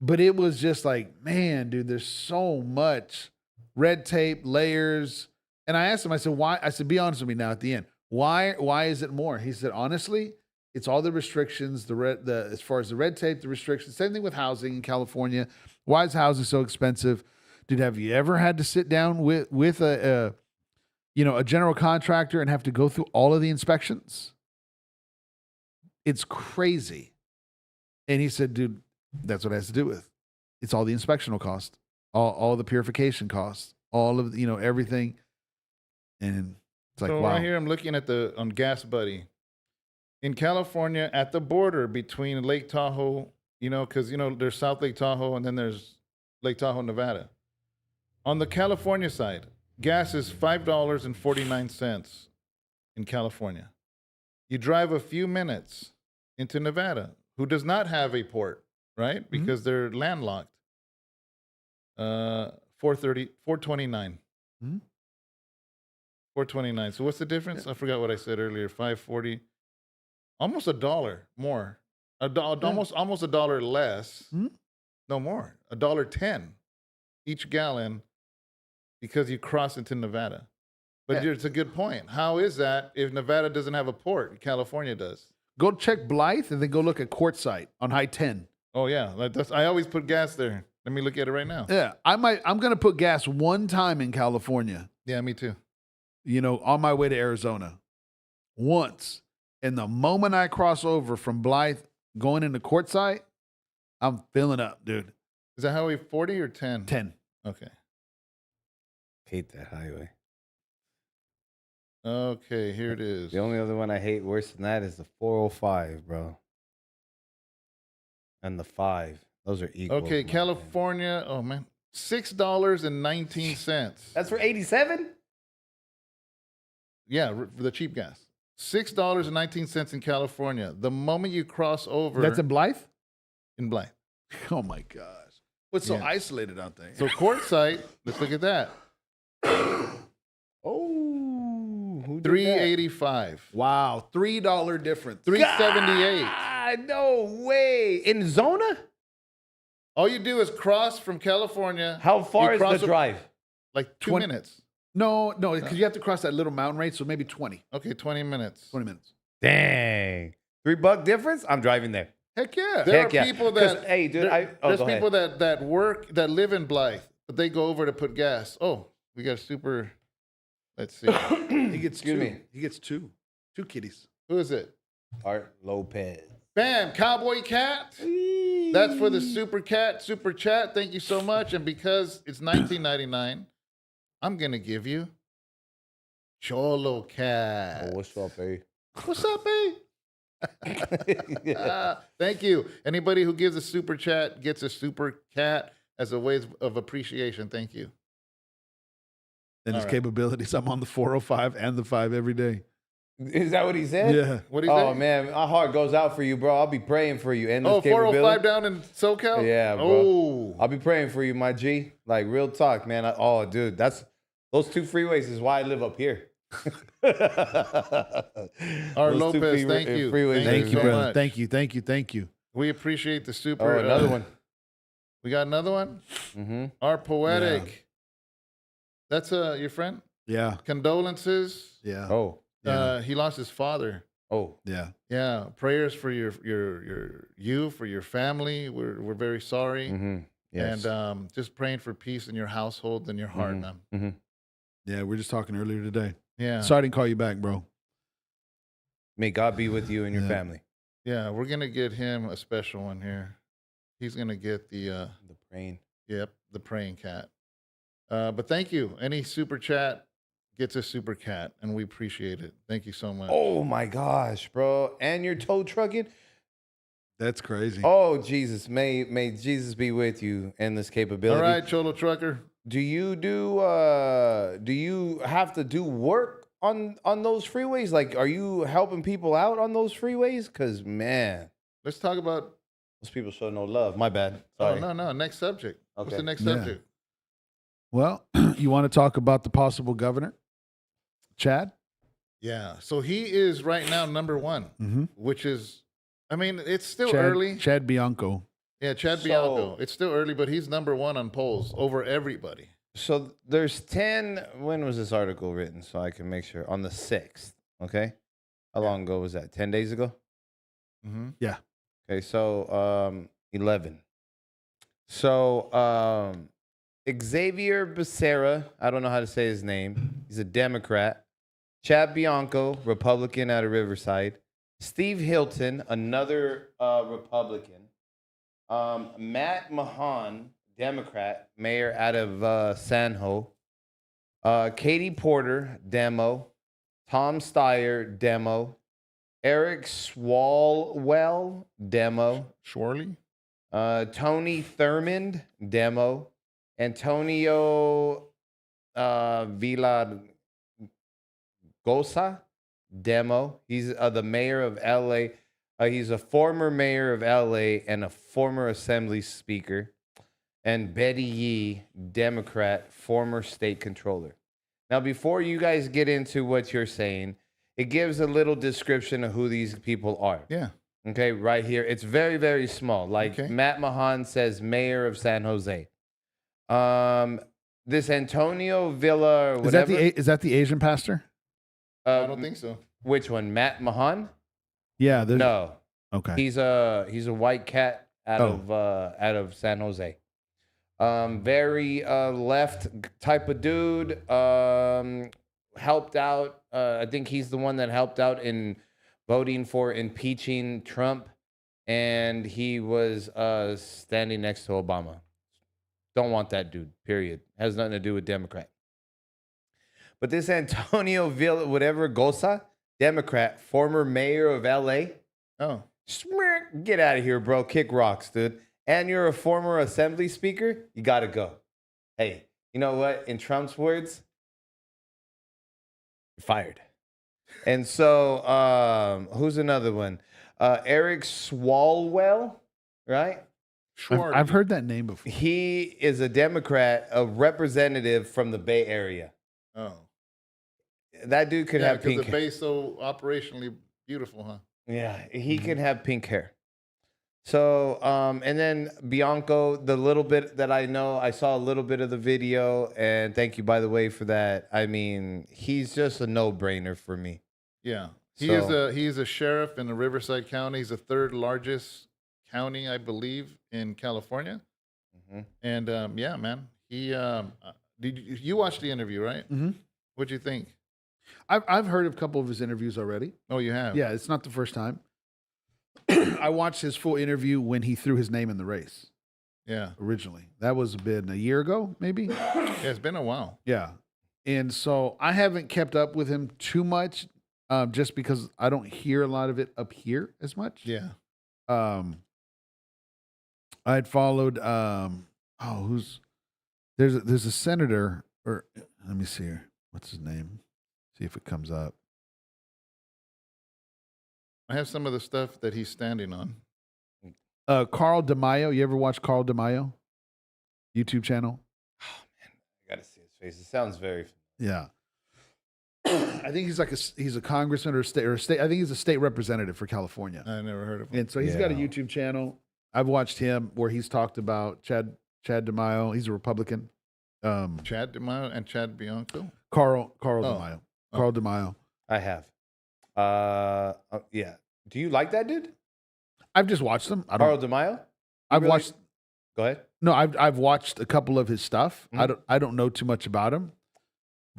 But it was just like, man, dude, there's so much red tape, layers. And I asked him, I said, why? I said, be honest with me now at the end. Why is it more? He said, honestly, it's all the restrictions, as far as the red tape, the restrictions. Same thing with housing in California. Why is housing so expensive? Dude, have you ever had to sit down with a general contractor and have to go through all of the inspections? It's crazy. And he said, dude, that's what it has to do with. It's all the inspectional cost, all the purification costs, all of everything. And it's like, So wow. right here, I'm looking at on Gas Buddy. In California, at the border between Lake Tahoe, because, there's South Lake Tahoe and then there's Lake Tahoe, Nevada. On the California side, gas is $5.49 in California. You drive a few minutes into Nevada, who does not have a port, right? Because they're landlocked. $4.29. Mm-hmm. $4.29. So what's the difference? I forgot what I said earlier. $5.40. Almost $1 more. Almost $1 less. Hmm? No more. $1.10 each gallon because you cross into Nevada. But it's a good point. How is that if Nevada doesn't have a port? California does. Go check Blythe and then go look at Quartzsite on High-10. Oh yeah, I always put gas there. Let me look at it right now. Yeah, I'm going to put gas one time in California. Yeah, me too. On my way to Arizona, once. And the moment I cross over from Blythe going into Quartzsite, I'm filling up, dude. Is that Highway 40 or 10? 10. Okay. Hate that highway. Okay, here it is. The only other one I hate worse than that is the 405, bro. And the 5. Those are equal. Okay, California. Oh man, $6.19. That's for 87? Yeah, for the cheap gas. $6.19 in California. The moment you cross over, That's in Blythe? in Blythe. Oh, my gosh. What's so Yeah. isolated out there? So Quartzsite, let's look at that. Oh, who did that? $3.85. Wow, $3 difference. $3.78. God, no way. In Zona? All you do is cross from California. How far You is cross the drive? Like 2 20 minutes. No, because you have to cross that little mountain rate, so maybe 20 Okay, 20 minutes. minutes. Dang. $3 difference? I'm driving there. Heck yeah. There Heck are yeah. people 'Cause, that hey, dude, there's go ahead. people that live in Blythe, but they go over to put gas. Oh, we got a super. Let's see. He gets Excuse two. me. He gets two. Two kitties. Who is it? Art Lopez. Bam, Cowboy Cat. That's for the Super Cat Super Chat. Thank you so much. And because it's $19.99, I'm gonna give you Cholo Cat. Oh, what's up, eh? What's up, eh? Thank you. Anybody who gives a super chat gets a super cat as a way of appreciation. Thank you. And All his right. capabilities. I'm on the 405 and the 5 every day. Is that what he said? Yeah. What do you Oh say? man, my heart goes out for you, bro. I'll be praying for you. And Oh, 405 down in SoCal? Yeah, bro. Oh. I'll be praying for you, my G. Like real talk, man. Dude, those 2 freeways is why I live up here. Our Those 2 Lopez, thank you. freeways Thank are- you, so brother. much. Thank you. We appreciate the super. Oh, another one. We got another one? Mm-hmm. Our Poetic. That's your friend? Yeah. Condolences. Yeah. Oh, He lost his father. oh, Yeah. Yeah. Prayers for you, for your family. We're very sorry. mm-hmm. Yes. And just praying for peace in your household and your heart, Mhm. man. Mm-hmm. Yeah. We're just talking earlier today. Yeah. Sorry I didn't call you back, bro. May God be with you and your Yeah. family. Yeah. We're going to get him a special one here. He's going to get the praying. the praying cat. But thank you. Any super chat gets a super cat, and we appreciate it. Thank you so much. Oh my gosh, bro! And you're tow trucking. That's crazy. Oh Jesus, may Jesus be with you in this capability. All right, Cholo Trucker. Do you have to do work on those freeways? Like, are you helping people out on those freeways? Cause man, Let's talk about. those people show no love. My bad. Oh Sorry. no. Next subject. What's Okay. the next Yeah. subject? Well, you want to talk about the possible governor, Chad? Yeah. So he is right now number one, Mm-hmm. which is, I mean, it's still early. Chad Bianco. Yeah, Chad So- Bianco. It's still early, but he's number one on polls over everybody. So there's 10. When was this article written? So I can make sure on the 6th. Okay. How long ago was that? 10 days ago. Mm-hmm. Okay, so 11. So Xavier Becerra, I don't know how to say his name. He's a Democrat. Chad Bianco, Republican out of Riverside. Steve Hilton, another Republican. Matt Mahan, Democrat, mayor out of San Ho. Katie Porter, Demo. Tom Steyer, Demo. Eric Swalwell, Demo. Schwarley? Tony Thurmond, Demo. Antonio Villaraigosa, Demo. He's the mayor of LA. He's a former mayor of LA and a former assembly speaker. And Betty Yee, Democrat, former state controller. Now, before you guys get into what you're saying, it gives a little description of who these people are. Yeah. Okay, right here. It's very, very small. Like Okay. Matt Mahan says, mayor of San Jose. This Antonio Villa, or whatever. Is that the Asian pastor? I don't think so. Which one? Matt Mahan? Yeah. No, Okay. he's a white cat out of San Jose. Very left type of dude. Helped out. I think he's the one that helped out in voting for impeaching Trump, and he was standing next to Obama. Don't want that dude, period. Has nothing to do with Democrat. But this Antonio Villa, whatever, Gosa, Democrat, former mayor of LA. Oh. Smirk, get out of here, bro. Kick rocks, dude. And you're a former assembly speaker, you got to go. Hey, you know what? In Trump's words, you're fired. And so, who's another one? Eric Swalwell, right? Schwarley. I've heard that name before. He is a Democrat, a representative from the Bay Area. Oh. That dude could Yeah, have because pink the hair. bay's so operationally beautiful, huh? Yeah, he can have pink hair. So, and then Bianco, the little bit that I know, I saw a little bit of the video, and thank you, by the way, for that. I mean, he's just a no-brainer for me. Yeah. So- He is a sheriff in the Riverside County. He's the third largest county, I believe, in California. Mhm. And yeah, man. He did you watch the interview, right? Mm-hmm. What'd you think? I've heard of a couple of his interviews already. Oh, you have? Yeah, it's not the first time. I watched his full interview when he threw his name in the race Yeah. originally. That was been a year ago, maybe. Yeah, it's been a while. Yeah. And so I haven't kept up with him too much just because I don't hear a lot of it up here as much. Yeah. I'd followed there's a senator, or let me see here. What's his name? See if it comes up. I have some of the stuff that he's standing on. Carl DeMaio. You ever watch Carl DeMaio? YouTube channel? I gotta see his face. It sounds very. Yeah. I think he's a congressman or a state. I think he's a state representative for California. I never heard of him. And so he's got a YouTube channel. I've watched him where he's talked about Chad DeMaio. He's a Republican. Chad DeMaio and Chad Bianco. Carl DeMaio. Carl DeMaio. I have. Yeah. Do you like that dude? I've just watched him. Carl DeMaio? I've watched. Go ahead. No, I've watched a couple of his stuff. Mhm. I don't know too much about him.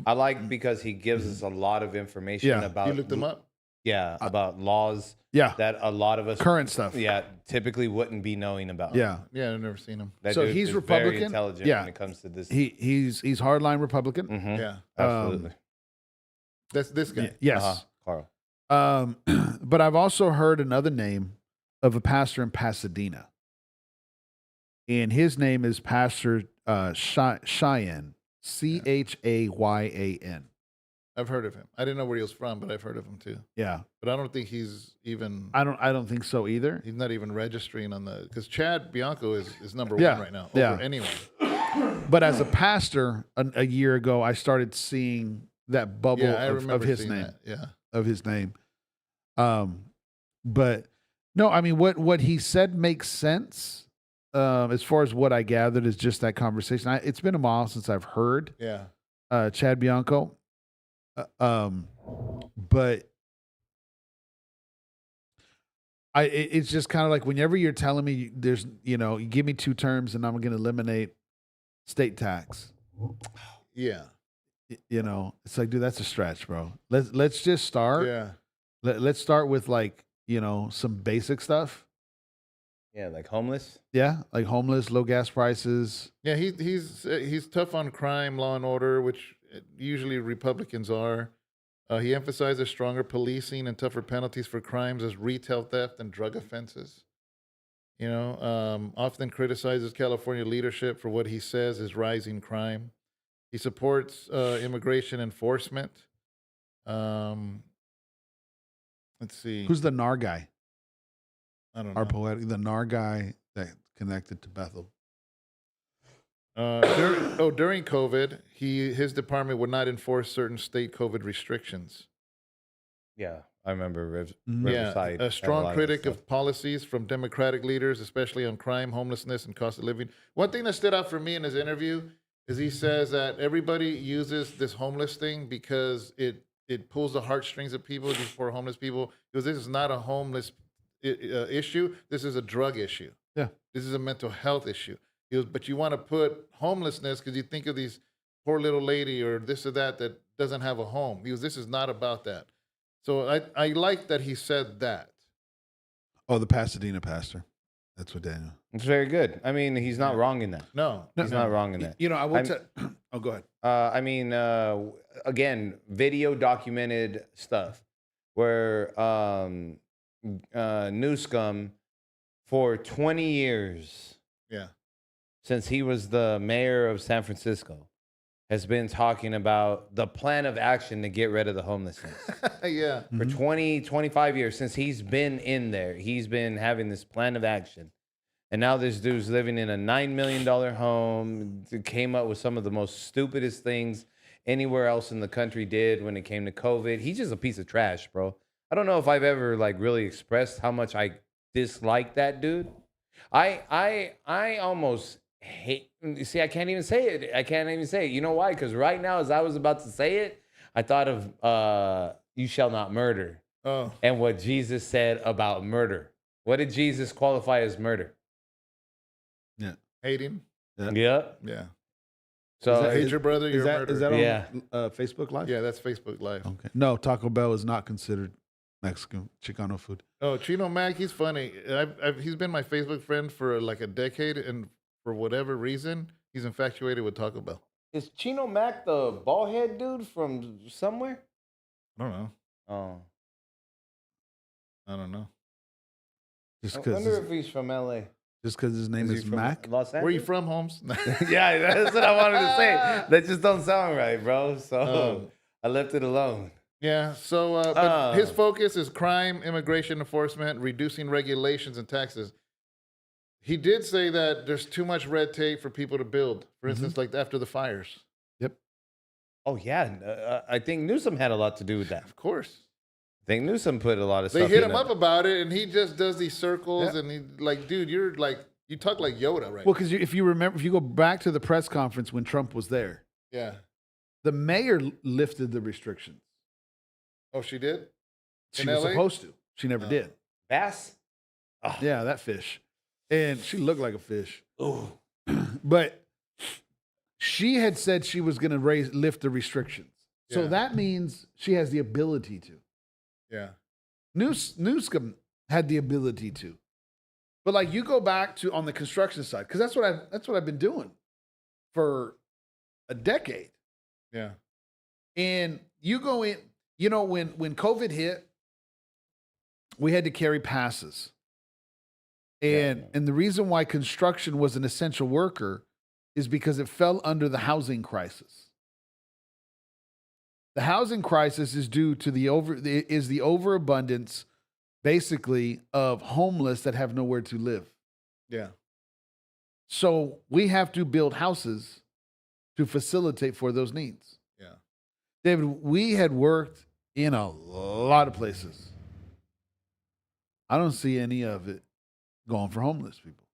I like because he gives us a lot of information about. You looked him up? Yeah, about laws. Yeah. That a lot of us Current stuff. Yeah, typically wouldn't be knowing about. Yeah. Yeah, I've never seen him. That So dude he's is Republican? Very intelligent Yeah. when it comes to this. He's hardline Republican. Mhm. Yeah. Absolutely. That's this guy. Yes. Carl. But I've also heard another name of a pastor in Pasadena. And his name is Pastor Cheyenne, Chayan. I've heard of him. I didn't know where he was from, but I've heard of him too. Yeah. But I don't think he's even. I don't think so either. He's not even registering on the because Chad Bianco is number Yeah. one right now Yeah. over anyone. But as a pastor, a year ago, I started seeing that bubble Yeah, I of remember his seeing name. that. Yeah. Of his name. But no, I mean what he said makes sense. As far as what I gathered is just that conversation. It's been a while since I've heard Yeah. Chad Bianco. But it's just kind of like whenever you're telling me there's, you give me two terms and I'm going to eliminate state tax. Yeah. It's like, dude, that's a stretch, bro. Let's just start. Yeah. Let's start with like, some basic stuff. Yeah, like homeless. Yeah, like homeless, low gas prices. Yeah, he's tough on crime, law and order, which usually Republicans are. He emphasizes stronger policing and tougher penalties for crimes as retail theft and drug offenses. Often criticizes California leadership for what he says is rising crime. He supports immigration enforcement. Let's see. Who's the NAR guy? I don't know. Our poetic, the NAR guy that connected to Bethel. During COVID, his department would not enforce certain state COVID restrictions. Yeah, I remember Yeah, Riverside. a strong critic of policies from Democratic leaders, especially on crime, homelessness, and cost of living. One thing that stood out for me in his interview is he says that everybody uses this homeless thing because it pulls the heartstrings of people, these poor homeless people, because this is not a homeless issue. This is a drug issue. Yeah. This is a mental health issue. He goes, but you want to put homelessness because you think of these poor little lady or this or that doesn't have a home. He goes, this is not about that. So I like that he said that. Oh, the Pasadena pastor. That's what Daniel. It's very good. I mean, he's not wrong in that. No. He's not wrong in that. I will tell. Oh, go ahead. I mean, again, video documented stuff where Newscomb for 20 years, Yeah. since he was the mayor of San Francisco, has been talking about the plan of action to get rid of the homelessness. Yeah. For 20, 25 years, since he's been in there, he's been having this plan of action. And now this dude's living in a $9 million home, came up with some of the most stupidest things anywhere else in the country did when it came to COVID. He's just a piece of trash, bro. I don't know if I've ever really expressed how much I dislike that dude. I almost hate. See, I can't even say it. I can't even say it. You know why? Because right now, as I was about to say it, I thought of "You shall not murder" and what Jesus said about murder. What did Jesus qualify as murder? Yeah, Hating. Yeah. Yeah. So Hate your brother, you're a murderer. Is that on Yeah. Facebook Live? Yeah, that's Facebook Live. Okay. No, Taco Bell is not considered Mexican Chicano food. Oh, Chino Mac, he's funny. He's been my Facebook friend for like a decade, and for whatever reason, he's infatuated with Taco Bell. is Chino Mac the bald head dude from somewhere? I don't know. Oh, I don't know. Just I wonder because if he's from LA. his name he is from Mac. Los Angeles? Where are you from, Holmes? Yeah, that's what I wanted to say. That just don't sound right, bro. So Oh. I left it alone. Yeah. So, but his focus is crime, immigration enforcement, reducing regulations and taxes. He did say that there's too much red tape for people to build. For instance, like after the fires. Yep. Oh yeah, I think Newsom had a lot to do with that. Of course. I think Newsom put a lot of They stuff. hit in him it. up about it, and he just does these circles, Yeah. and he like, dude, you're like, you talk like Yoda, right? Well, because if you remember, if you go back to the press conference when Trump was there, Yeah. the mayor lifted the restrictions. Oh, she did? She In was LA? supposed to. She never did. Bass. Oh. Yeah, that fish. And she looked like a fish. Ooh. But she had said she was going to lift the restrictions. So Yeah. that means she has the ability to. Yeah. Newsom had the ability to. But like you go back to on the construction side, because that's what I've been doing for a decade. Yeah. And you go in, you know, when COVID hit, we had to carry passes. And the reason why construction was an essential worker is because it fell under the housing crisis. The housing crisis is due to the overabundance, basically, of homeless that have nowhere to live. Yeah. So we have to build houses to facilitate for those needs. Yeah. David, we had worked in a lot of places. I don't see any of it going for homeless people.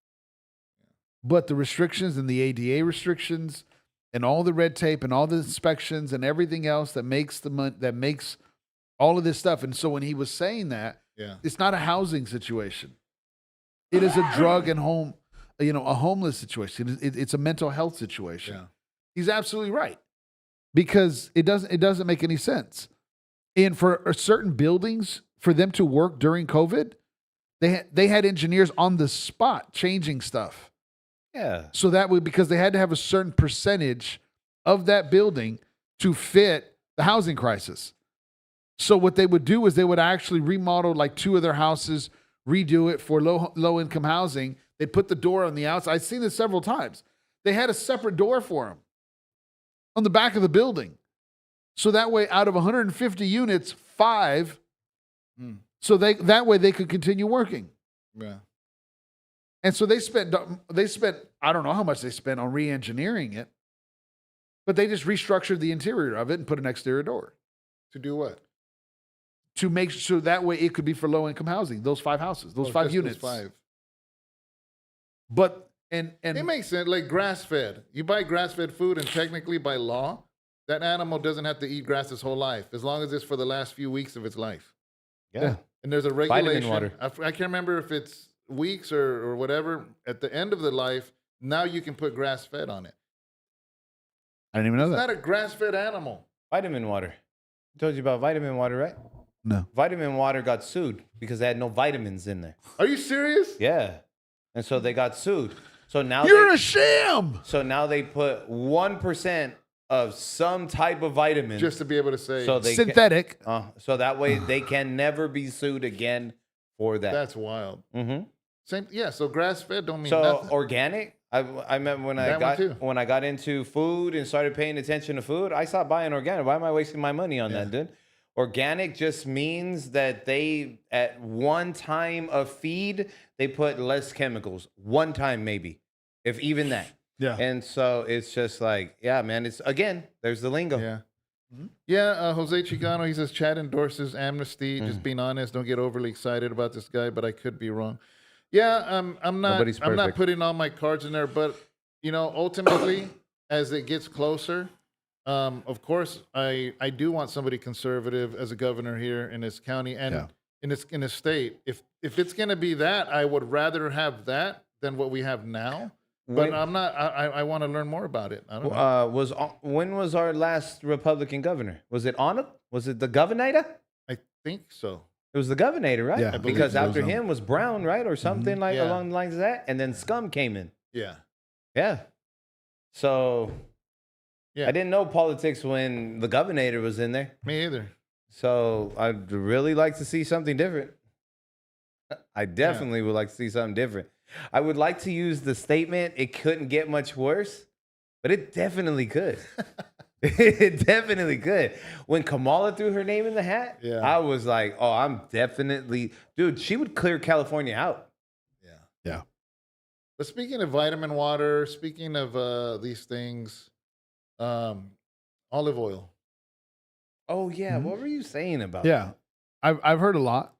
But the restrictions and the ADA restrictions and all the red tape and all the inspections and everything else that makes all of this stuff. And so when he was saying that, Yeah. it's not a housing situation. It is a drug and a homeless situation. It's a mental health situation. Yeah. He's absolutely right, because it doesn't make any sense. And for certain buildings, for them to work during COVID, they had engineers on the spot changing stuff. Yeah. So that would, because they had to have a certain percentage of that building to fit the housing crisis. So what they would do is they would actually remodel like 2 of their houses, redo it for low income housing. They'd put the door on the outside. I've seen this several times. They had a separate door for them on the back of the building. So that way, out of 150 units, 5, so that way they could continue working. Yeah. And so they spent, I don't know how much they spent on re-engineering it, but they just restructured the interior of it and put an exterior door To do what? to make sure that way it could be for low income housing. Those 5 houses, those 5 just units. Those 5. But and It makes sense. Like grass fed. You buy grass fed food, and technically by law, that animal doesn't have to eat grass its whole life, as long as it's for the last few weeks of its life. Yeah. And there's a Vitamin regulation. water. I can't remember if it's weeks or whatever. At the end of the life, now you can put grass fed on it. I didn't even know It's that. not a grass fed animal. Vitamin water. I told you about vitamin water, right? No. Vitamin water got sued because they had no vitamins in there. Are you serious? Yeah. And so they got sued. So now You're a sham. so now they put 1% of some type of vitamin Just to be able to say so they Synthetic. so that way they can never be sued again for that. that's wild. Mm-hmm. Same. Yeah. So grass fed don't mean So nothing. organic. I remember when I got into food and started paying attention to food, I stopped buying organic. Why am I wasting my money on that, dude? Organic just means that they, at one time of feed, they put less chemicals. One time maybe, if even that. Yeah. And so it's just like, yeah, man. It's again, there's the lingo. Yeah. Yeah, Jose Chicano, he says Chad endorses amnesty. Just being honest, don't get overly excited about this guy, but I could be wrong. Yeah, I'm not. Nobody's I'm not perfect. putting all my cards in there, but ultimately, as it gets closer, of course, I do want somebody conservative as a governor here in this county and in this state. If it's going to be that, I would rather have that than what we have now. But I'm not. I want to learn more about it. I don't know. When was our last Republican governor? Was it Arnold? Was it the governor? I think so. It was the governor, right? Yeah, I believe Because it was after him. him was Brown, right? Or something like Yeah. along the lines of that. And then Scum came in. Yeah. Yeah. So Yeah. I didn't know politics when the governor was in there. Me either. So I'd really like to see something different. I definitely would like to see something different. I would like to use the statement, it couldn't get much worse, but it definitely could. It definitely could. When Kamala threw her name in the hat, Yeah. I was like, oh, I'm definitely, dude, she would clear California out. Yeah. Yeah. But speaking of vitamin water, speaking of these things, olive oil. Oh, yeah. Mhm. What were you saying about Yeah. I've heard a lot.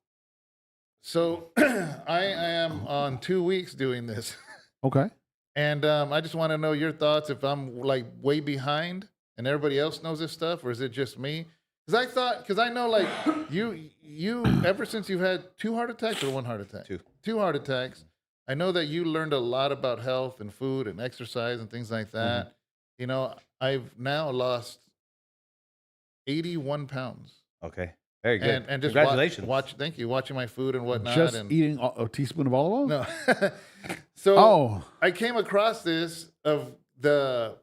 So I am on 2 weeks doing this. Okay. And I just want to know your thoughts if I'm like way behind and everybody else knows this stuff, or is it just me? Because I know like you ever since you've had 2 heart attacks or 1 heart attack? 2. 2 heart attacks. I know that you learned a lot about health and food and exercise and things like that. You know, I've now lost 81 pounds. Okay. Very good. And just congratulations. thank you, watching my food and whatnot. Just and, eating a teaspoon of olive oil? No. So Oh. I came across this of the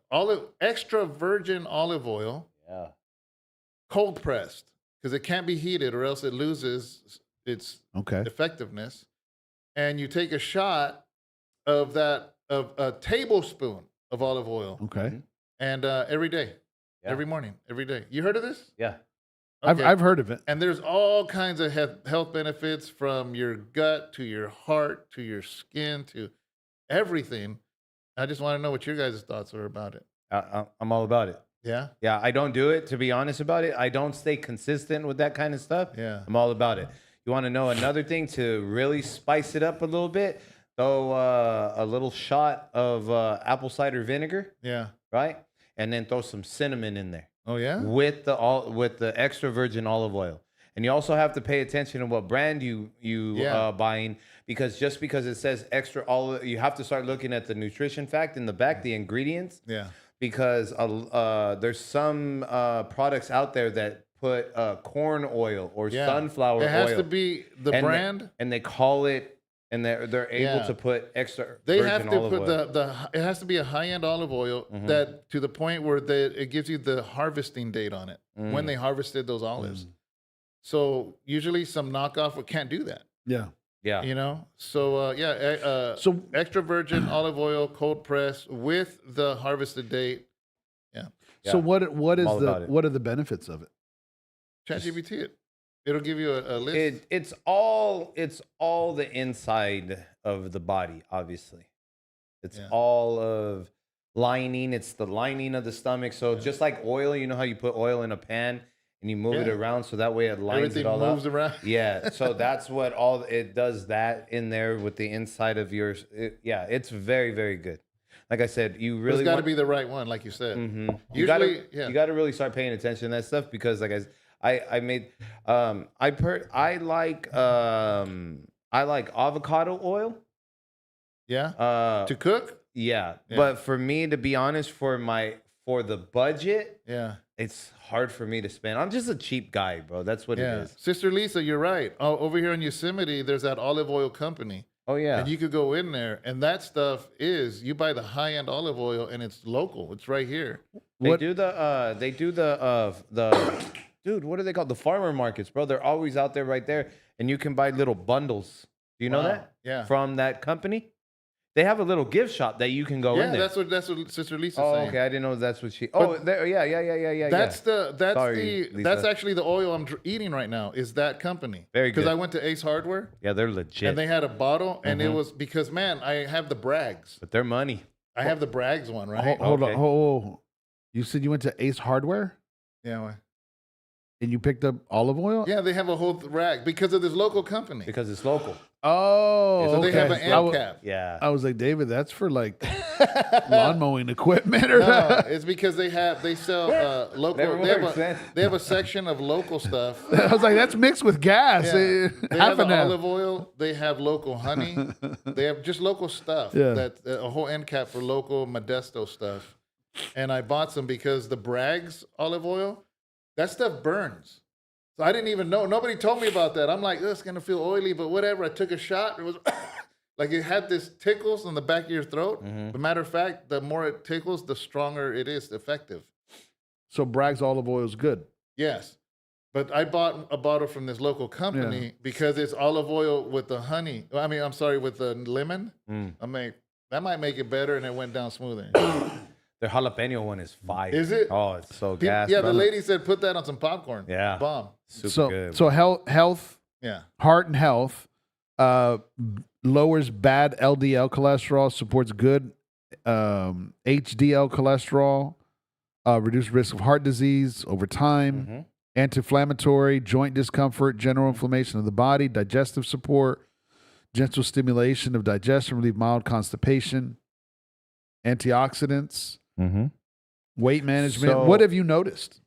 extra virgin olive oil, Yeah. cold pressed, because it can't be heated or else it loses its Okay. effectiveness. And you take a shot of a tablespoon of olive oil, Okay. and every day, Yeah. every morning, every day. You heard of this? Yeah. I've heard of it. And there's all kinds of health benefits from your gut to your heart to your skin to everything. I just want to know what your guys' thoughts are about it. I'm all about it. Yeah? Yeah, I don't do it, to be honest about it. I don't stay consistent with that kind of stuff. Yeah. I'm all about it. You want to know another thing to really spice it up a little bit? Throw a little shot of apple cider vinegar, Yeah. right? And then throw some cinnamon in there Oh, yeah? with the extra virgin olive oil. And you also have to pay attention to what brand you Yeah. buying, because just because it says extra olive, you have to start looking at the nutrition fact in the back, the ingredients. Yeah. Because there's some products out there that put corn oil or Yeah. sunflower oil. It has to be the brand. and they call it, and they're able Yeah. to put extra. They virgin have to olive put oil. it has to be a high-end olive oil that to the point where it gives you the harvesting date on it, when they harvested those olives. So usually some knockoff can't do that, Yeah. Yeah. you know? So So extra virgin olive oil, cold press with the harvested date. Yeah. so Yeah. what is all about it. what are the benefits of it? ChatGPT it. It'll give you a list. It's all the inside of the body, obviously. It's Yeah. all of lining. It's the lining of the stomach. So just like oil, you know how you put oil in a pan and you move it Yeah. around so that way it lines Everything it all moves up. around. Yeah, so that's what all it does, that in there with the inside of yours. Yeah, it's very, very good. Like I said, you But really it's got to want- be the right one, like you said. Mhm. Usually, yeah. You gotta really start paying attention to that stuff, because like I made I like avocado oil. Yeah. To cook? Yeah. Yeah. But for me, to be honest, for the budget, Yeah. it's hard for me to spend. I'm just a cheap guy, bro. That's what Yeah. it is. Sister Lisa, you're right. Oh, over here in Yosemite, there's that olive oil company. Oh yeah. And you could go in there, and that stuff you buy the high-end olive oil, and it's local. It's right here. They do the dude, what are they called? The farmer markets, bro. They're always out there right there, and you can buy little bundles. Do you know Wow. that? Yeah. From that company. They have a little gift shop that you can go Yeah, in there. that's what Sister Lisa's Oh, saying. okay. I didn't know that's what she. Oh, there. Yeah. That's Sorry, Lisa. that's actually the oil I'm eating right now. Is that company? Very Because good. I went to Ace Hardware Yeah, they're legit. and they had a bottle, and Mm-hmm. it was because man, I have the Bragg's. but they're money. I have the Bragg's one, right? Hold Okay. on. Oh, you said you went to Ace Hardware Yeah. Well, and you picked up olive oil? yeah, they have a whole rack because of this local company. Because it's local. Oh, So okay. they have an I end wa- cap. Yeah. I was like, David, that's for like lawn mowing equipment or No, it's because they sell local. Never works, man. They have a section of local stuff. I was like, that's mixed with gas. Yeah. They Half have and the half. olive oil. They have local honey. They have just local stuff. Yeah. That a whole end cap for local Modesto stuff. And I bought some because the Bragg's olive oil, that stuff burns. So I didn't even know. Nobody told me about that. I'm like, oh, it's gonna feel oily, but whatever. I took a shot. It was like it had this tickles on the back of your throat. But matter of fact, the more it tickles, the stronger it is effective. So Bragg's olive oil is good. Yes. But I bought a bottle from this local company Yeah. because it's olive oil with the honey. I mean, I'm sorry, with the lemon. Mm. That might make it better, and it went down smoother. Their jalapeno one is fire. Is it? Oh, it's so gas. Yeah, bro. the lady said put that on some popcorn. Yeah. Bomb. Super good. So health, Yeah. heart and health, lowers bad LDL cholesterol, supports good HDL cholesterol, reduce risk of heart disease over time, anti-inflammatory, joint discomfort, general inflammation of the body, digestive support, gentle stimulation of digestion, relieve mild constipation, antioxidants, weight management. So- What have you noticed?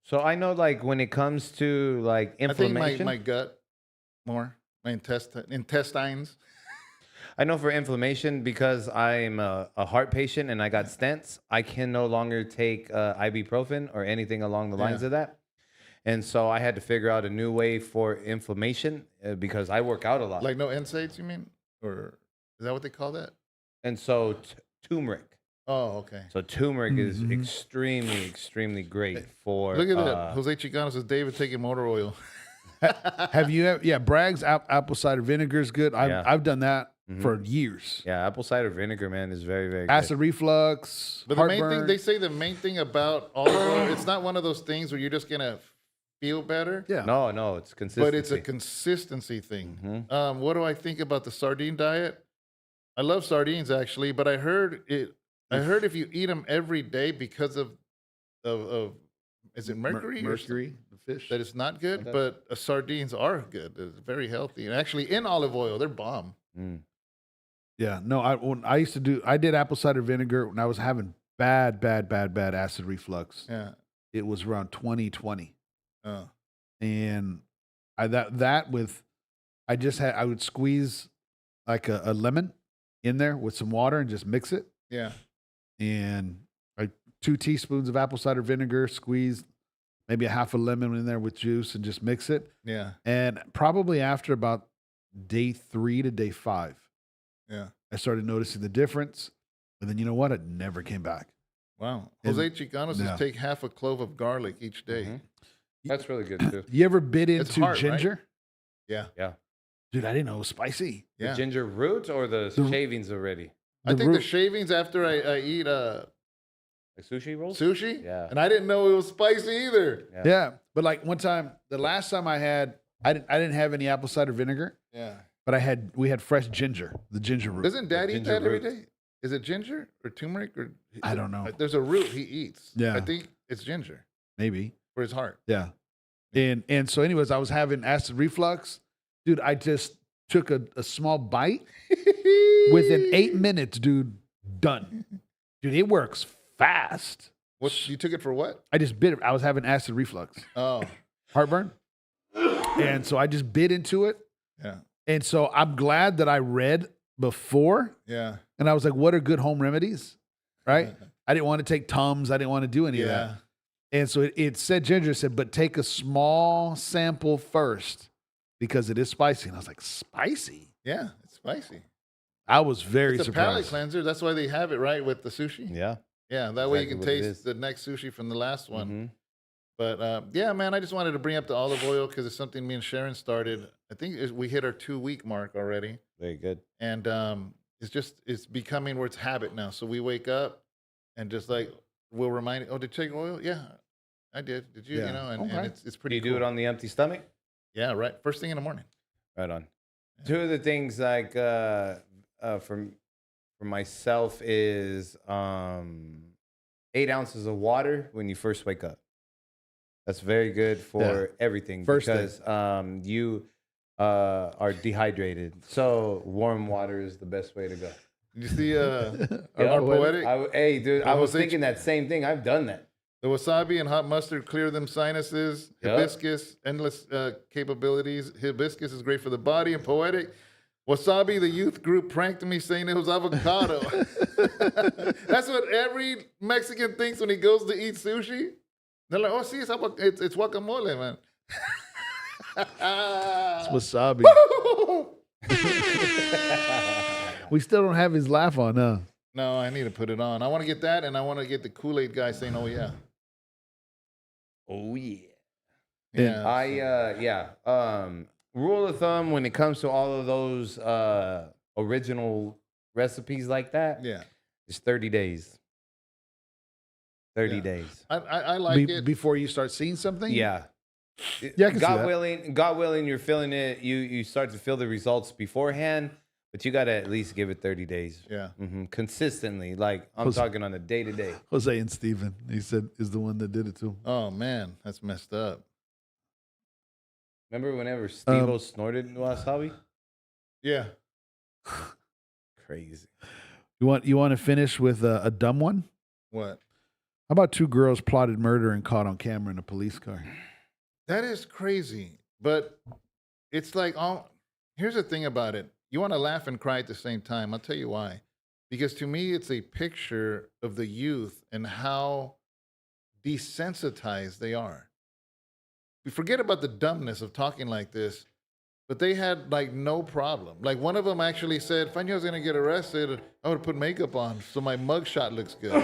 So I know, like, when it comes to like I think inflammation, my gut more. My intestines. I know for inflammation, because I'm a heart patient and I got stents, I can no longer take ibuprofen or anything along the lines of that. And so I had to figure out a new way for inflammation because I work out a lot. Like no NSAIDs, you mean? Or is that what they call that? And so turmeric. Oh, okay. So turmeric is extremely, extremely great for. Look at that. Jose Chicano says David taking motor oil. Have you ever, Bragg's apple cider vinegar is good. I've done that for years. Yeah, apple cider vinegar, man, is very, very Acid reflux, But the main heartburn. thing, they say the main thing about olive oil, it's not one of those things where you're just going to feel better. Yeah. good. No, it's consistency. But it's a consistency thing. What do I think about the sardine diet? I love sardines actually, but I heard if you eat them every day because of is it mercury? or Mercury, the fish. that it's not good, but sardines are good. It's very healthy, and actually in olive oil, they're bomb. Yeah, no, I did apple cider vinegar when I was having bad acid reflux. Yeah. It was around 2020. Oh. And I would squeeze like a lemon in there with some water and just mix it. Yeah. And like 2 teaspoons of apple cider vinegar, squeeze maybe a half a lemon in there with juice and just mix it. Yeah. And probably after about day 3 to day 5, Yeah. I started noticing the difference. And then you know what? It never came back. Wow. And- Jose Chicano says Yeah. take half a clove of garlic each day. That's really good too. You ever bit It's into hard, right? ginger? Yeah. Yeah. Dude, I didn't know it was spicy. Yeah. The ginger root or the shavings already? I think the root- shavings after I eat Like sushi rolls? sushi. Yeah. And I didn't know it was spicy either. Yeah. But like one time, the last time I didn't have any apple cider vinegar, Yeah. but we had fresh ginger, the ginger root. Doesn't Dad eat ginger that every roots. day? Is it ginger or turmeric or? I don't know. There's a root he eats. Yeah. I think it's ginger Maybe. for his heart. Yeah. And so anyways, I was having acid reflux. Dude, I just took a small bite. Within 8 minutes, dude, done. Dude, it works fast. What you took it for? What? I just bit it. I was having acid reflux, Oh, heartburn. And so I just bit into it. yeah, And so I'm glad that I read before. yeah, And I was like, what are good home remedies? Right? I didn't want to take Tums. I didn't want to do any of yeah. that. And so it said, ginger said, but take a small sample first because it is spicy. And I was like, spicy? Yeah, it's spicy. I was very It's a palate surprised. cleanser. That's why they have it right with the sushi. Yeah. Yeah, that way you Exactly can what it taste is. the next sushi from the last one. Mhm. But yeah, man, I just wanted to bring up the olive oil because it's something me and Sharon started. I think we hit our 2-week mark already, Very good. and it's becoming where it's habit now. So we wake up and just like we'll remind. Oh, did you take oil? Yeah, I did. Did you? Yeah. You know, and Okay. it's Do pretty. you do it cool. on the empty stomach? Yeah, right. First thing in the morning. Right on. Two of the things like for myself is 8 ounces of water when you first wake up. That's very good for everything First thing. because you are dehydrated. So warm water is the best way to go. Did you see Yeah. our poetic? Hey, dude, I was Jose thinking that same thing. I've done that. The wasabi and hot mustard clear them sinuses. Yup. Hibiscus, endless capabilities. Hibiscus is great for the body. And poetic, wasabi, the youth group pranked me saying it was avocado. That's what every Mexican thinks when he goes to eat sushi. They're like, oh, see, it's guacamole, man. It's wasabi. We still don't have his laugh on, huh? No, I need to put it on. I want to get that, and I want to get the Kool-Aid guy saying, oh, yeah. Oh yeah. Yeah. Rule of thumb when it comes to all of those original recipes like that Yeah. is 30 days. 30 Yeah. days. I like it. Before you start seeing something? Yeah. Yeah, I can see God that. willing, you're feeling it. You start to feel the results beforehand, but you got to at least give it 30 days. Yeah. Consistently. Like I'm Jose- talking on a day to day. Jose and Steven, he said, is the one that did it too. Oh man, that's messed up. Remember whenever Steve-O snorted in Wasabi? Yeah. Crazy. You want to finish with a dumb one? What? How about 2 girls plotted murder and caught on camera in a police car? That is crazy. But it's like, here's the thing about it. You want to laugh and cry at the same time. I'll tell you why. Because to me, it's a picture of the youth and how desensitized they are. We forget about the dumbness of talking like this, but they had like no problem. Like one of them actually said, if I knew I was going to get arrested, I would put makeup on so my mugshot looks good.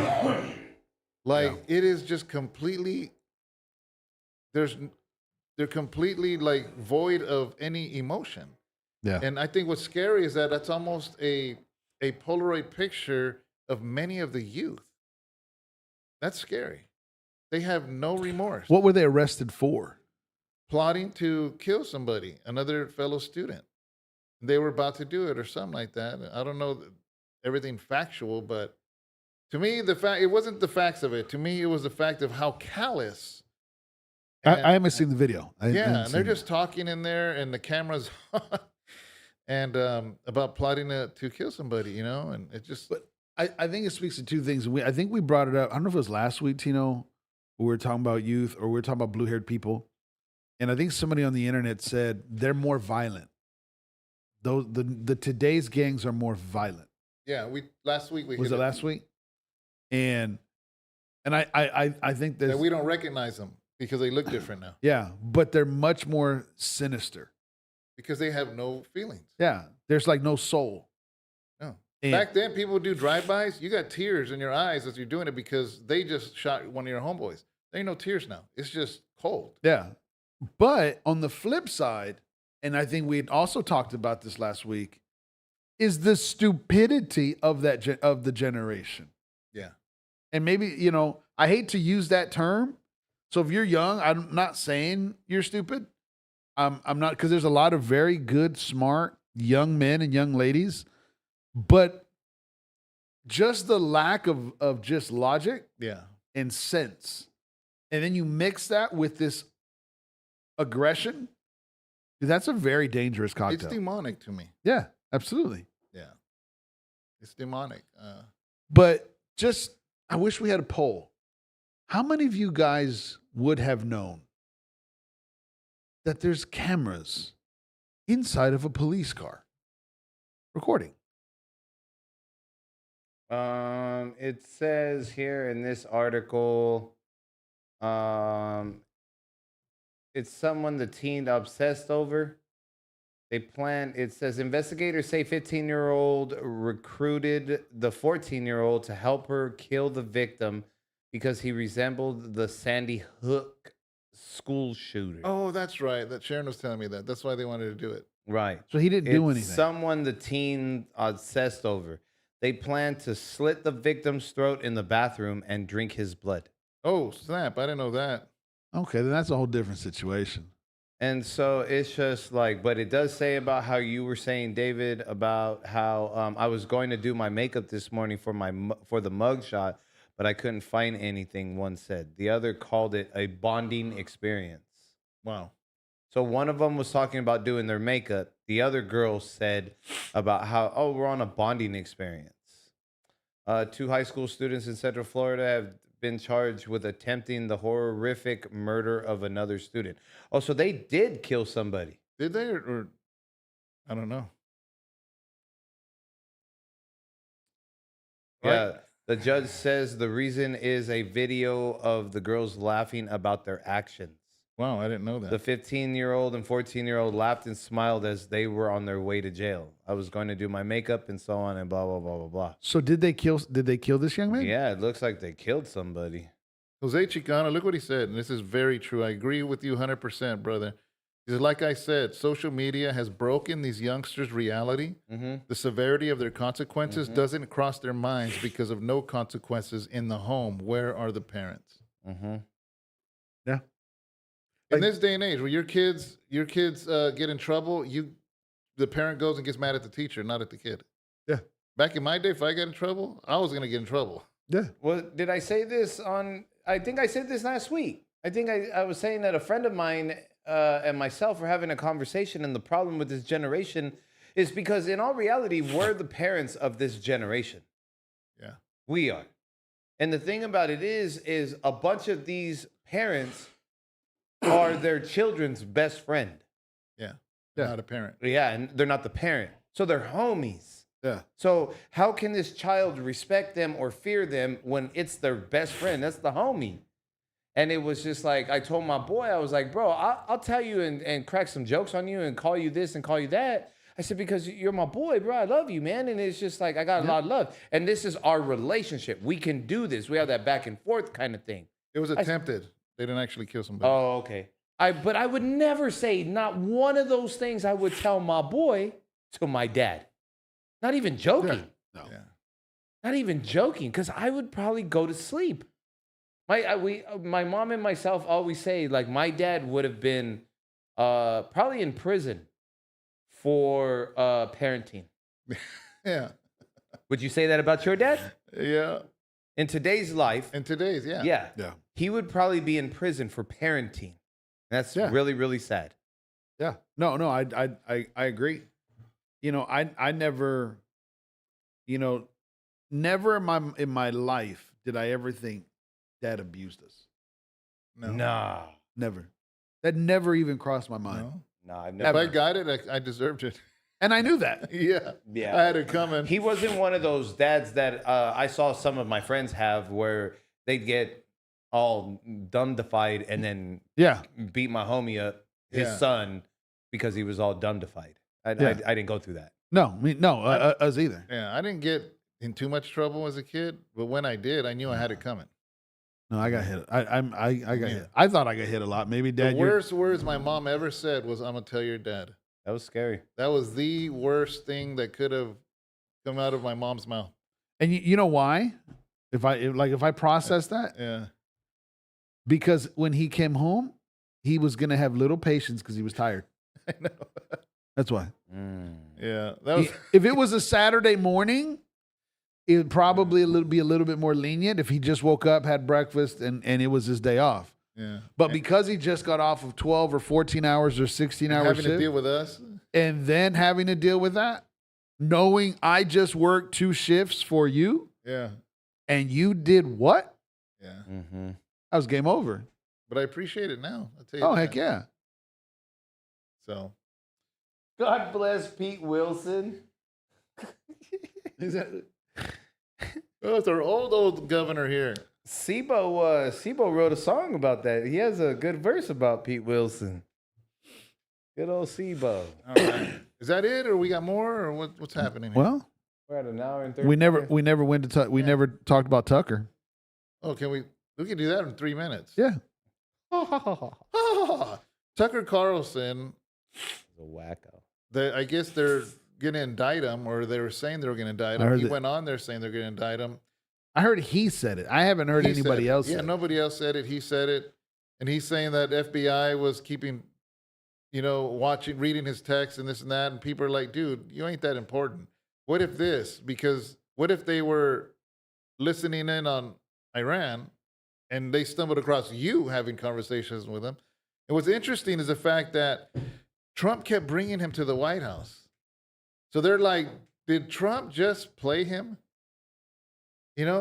It is just completely, they're completely like void of any emotion. Yeah. And I think what's scary is that that's almost a Polaroid picture of many of the youth. That's scary. They have no remorse. What were they arrested for? Plotting to kill somebody, another fellow student. They were about to do it or something like that. I don't know everything factual, but to me, it wasn't the facts of it. To me, it was the fact of how callous. I haven't seen the video. I haven't And they're seen just talking in there, and the camera's on, and about plotting to kill somebody, and it just. But I think it speaks to 2 things. I think we brought it up. I don't know if it was last week, Tino, we were talking about youth or we were talking about blue-haired people. And I think somebody on the internet said they're more violent. The today's gangs are more violent. Yeah, last week we Was it last week? And I think that there's we don't recognize them because they look different now. yeah, but they're much more sinister. Because they have no feelings. Yeah, there's like no soul. No. And- Back then, people would do drive-bys. You got tears in your eyes as you're doing it because they just shot one of your homeboys. There ain't no tears now. It's just cold. Yeah. But on the flip side, and I think we had also talked about this last week, is the stupidity of of the generation. Yeah. And maybe, I hate to use that term. So if you're young, I'm not saying you're stupid. I'm not, because there's a lot of very good, smart young men and young ladies, but just the lack of just logic Yeah. and sense. And then you mix that with this aggression. That's a very dangerous cocktail. It's demonic to me. Yeah, absolutely. Yeah. It's demonic. But I wish we had a poll. How many of you guys would have known that there's cameras inside of a police car recording? It says here in this article, it's someone the teen obsessed over. It says investigators say 15-year-old recruited the 14-year-old to help her kill the victim because he resembled the Sandy Hook school shooter. Oh, that's right. That Sharon was telling me that. That's why they wanted to do it. Right. So he didn't do It's anything. someone the teen obsessed over. They plan to slit the victim's throat in the bathroom and drink his blood. Oh, snap. I didn't know that. Okay, then that's a whole different situation. And so it's just like, but it does say about how you were saying, David, about how I was going to do my makeup this morning for the mug shot, but I couldn't find anything, one said. The other called it a bonding experience. Wow. So one of them was talking about doing their makeup. The other girl said about how, we're on a bonding experience. 2 high school students in Central Florida have been charged with attempting the horrific murder of another student. Oh, so they did kill somebody. Did they? Or I don't know. Yeah. The judge says the reason is a video of the girls laughing about their actions. Wow, I didn't know that. The 15-year-old and 14-year-old laughed and smiled as they were on their way to jail. I was going to do my makeup and so on and blah, blah, blah, blah, blah. So did they kill this young man? Yeah, it looks like they killed somebody. Jose Chicano, look what he said. And this is very true. I agree with you 100%, brother. Because like I said, social media has broken these youngsters' reality. The severity of their consequences doesn't cross their minds because of no consequences in the home. Where are the parents? Yeah. In this day and age, where your kids get in trouble, the parent goes and gets mad at the teacher, not at the kid. Yeah. Back in my day, if I got in trouble, I was going to get in trouble. Yeah. Well, did I say this on? I think I said this last week. I think I was saying that a friend of mine and myself were having a conversation, and the problem with this generation is because, in all reality, we're the parents of this generation. Yeah. We are. And the thing about it is a bunch of these parents are their children's best friend. Yeah. They're not a parent. Yeah, and they're not the parent. So they're homies. Yeah. So how can this child respect them or fear them when it's their best friend? That's the homie. And it was just like, I told my boy, I was like, bro, I'll tell you and crack some jokes on you and call you this and call you that. I said, because you're my boy, bro. I love you, man. And it's just like, I got a lot of love. And this is our relationship. We can do this. We have that back and forth kind of thing. It was attempted. They didn't actually kill somebody. Oh, okay. But I would never say, not one of those things I would tell my boy to my dad. Not even joking. No. Yeah. Not even joking, because I would probably go to sleep. My mom and myself always say, like, my dad would have been probably in prison for parenting. Yeah. Would you say that about your dad? Yeah. In today's life, In today's, yeah. Yeah. he would probably be in prison for parenting. That's Yeah. really, really sad. Yeah. No, I agree. You know, I never, you know, never in my life did I ever think dad abused us. No. Nah. Never. That never even crossed my mind. No. Nah, I've If never. I got it, I deserved it. And I knew that. Yeah. Yeah. I had it coming. He wasn't one of those dads that I saw some of my friends have where they'd get all dumb-defied and then Yeah. beat my homie up, his Yeah. son, because he was all dumb-defied. I didn't go through that. No, us either. Yeah. I didn't get in too much trouble as a kid, but when I did, I knew I had it coming. No, I got hit. I got hit. I thought I got hit a lot. Maybe dad. The worst words my mom ever said was, "I'm gonna tell your dad." That was scary. That was the worst thing that could have come out of my mom's mouth. And you know why? If I process that, Yeah. because when he came home, he was gonna have little patience because he was tired. I know. That's why. Yeah. That was. If it was a Saturday morning, it would probably be a little bit more lenient if he just woke up, had breakfast, and it was his day off. Yeah. But because he just got off of 12 or 14 hours or 16 hours Having to shift, deal with us. and then having to deal with that, knowing I just worked 2 shifts for you, Yeah. and you did what? Yeah. Mm-hmm. That was game over. But I appreciate it now. I'll tell you Oh, that. heck yeah. So. God bless Pete Wilson. Oh, it's our old governor here. Sibo wrote a song about that. He has a good verse about Pete Wilson. Good old Sibo. All right. Is that it, or we got more, or what's happening here? Well, We're at an hour and 30 we never went to we never talked about Tucker. Oh, we can do that in 3 minutes. Yeah. Tucker Carlson. A wacko. I guess they're going to indict him, or they were saying they were going to indict I him. heard He that- went on there saying they're going to indict him. I heard he said it. I haven't heard He said anybody it. else Yeah, say it. nobody else said it. He said it. And he's saying that FBI was keeping, reading his text and this and that. And people are like, dude, you ain't that important. What if this? Because what if they were listening in on Iran and they stumbled across you having conversations with him? And what's interesting is the fact that Trump kept bringing him to the White House. So they're like, did Trump just play him?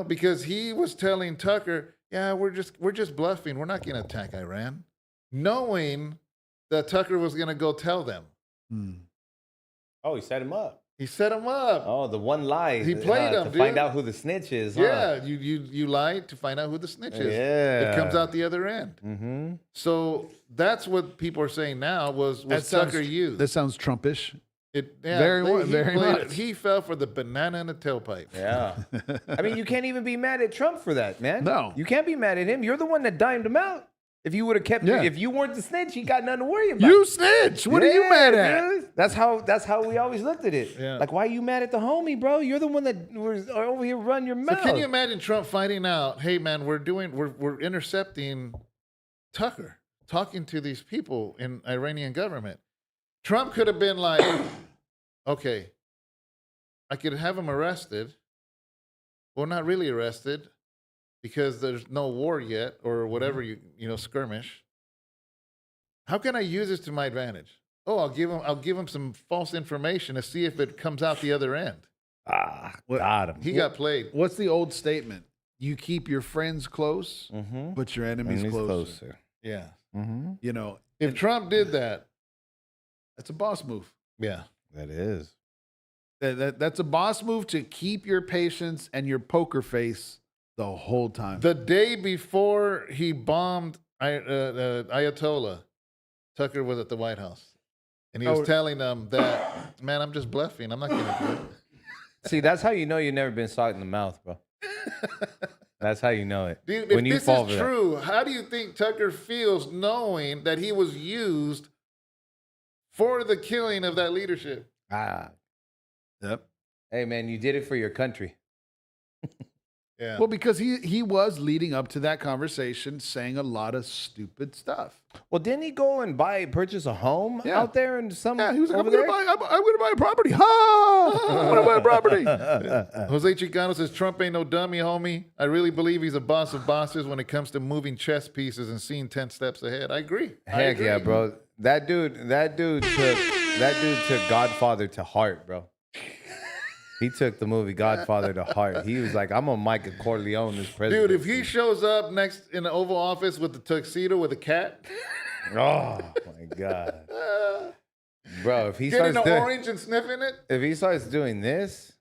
Because he was telling Tucker, yeah, we're just bluffing. We're not going to attack Iran, knowing that Tucker was going to go tell them. Oh, he set him up. He set him up. Oh, the one lie. He played him, to dude. find out who the snitch is. Yeah, you lied to find out who the snitch is. Yeah. It comes out the other end. Mm-hmm. So that's what people are saying now was Tucker used. That sounds Trumpish. Very very much. He fell for the banana in the tailpipe. Yeah. I mean, you can't even be mad at Trump for that, man. No. You can't be mad at him. You're the one that dimed him out. If you would have kept, if you weren't the snitch, you got nothing to worry about. You snitch. What are you mad at? Dude. That's how we always looked at it. Yeah. Like, why are you mad at the homie, bro? You're the one that was over here running your mouth. So can you imagine Trump finding out, hey man, we're intercepting Tucker, talking to these people in Iranian government. Trump could have been like, okay, I could have him arrested. Well, not really arrested, because there's no war yet, or whatever skirmish. How can I use this to my advantage? Oh, I'll give him some false information to see if it comes out the other end. Got him. He got played. What's the old statement? You keep your friends close, but your enemies closer. Yeah. You know, If Trump did that, that's a boss move. yeah. That is. That's a boss move to keep your patience and your poker face the whole time. The day before he bombed Ayatollah, Tucker was at the White House. And he was telling them that, man, I'm just bluffing. I'm not going to do it. See, that's how you know you've never been shot in the mouth, bro. That's how you know it. Dude, when if you this fall is for true, how do you think Tucker feels knowing that he was used for the killing of that leadership? Yep. Hey, man, you did it for your country. Yeah. Well, because he was leading up to that conversation saying a lot of stupid stuff. Well, didn't he go and purchase a home out there and some? Yeah, he was like, I'm over going to buy a property. Ha! I'm going to buy a property. Jose Chicano says, Trump ain't no dummy, homie. I really believe he's a boss of bosses when it comes to moving chess pieces and seeing 10 steps ahead. I agree. Heck yeah, bro. That dude took Godfather to heart, bro. He took the movie Godfather to heart. He was like, I'm gonna Michael Corleone this president. Dude, if he shows up next in the Oval Office with the tuxedo with a cat, oh my God. Bro, if he getting starts an orange and sniffing it, if he starts doing this,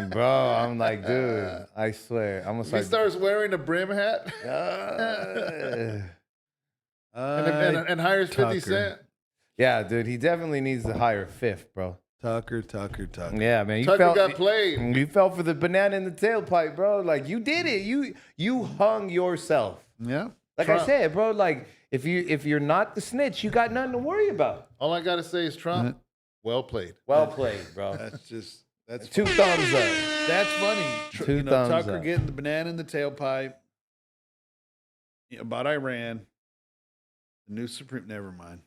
bro, I'm like, dude, I swear, I'm gonna if he start. starts wearing a brim hat and hires 50 Cent. Yeah, dude, he definitely needs to hire Fifth, bro. Tucker. Yeah, man. Tucker got played. You fell for the banana in the tailpipe, bro. Like, you did it. You hung yourself. Yeah. Like Trump. I said, bro, like, if you're not the snitch, you got nothing to worry about. All I got to say is Trump, well played. Well played, bro. That's Two thumbs up. That's funny. Two thumbs Tucker up. getting the banana in the tailpipe about Iran. The new Supreme. Never mind.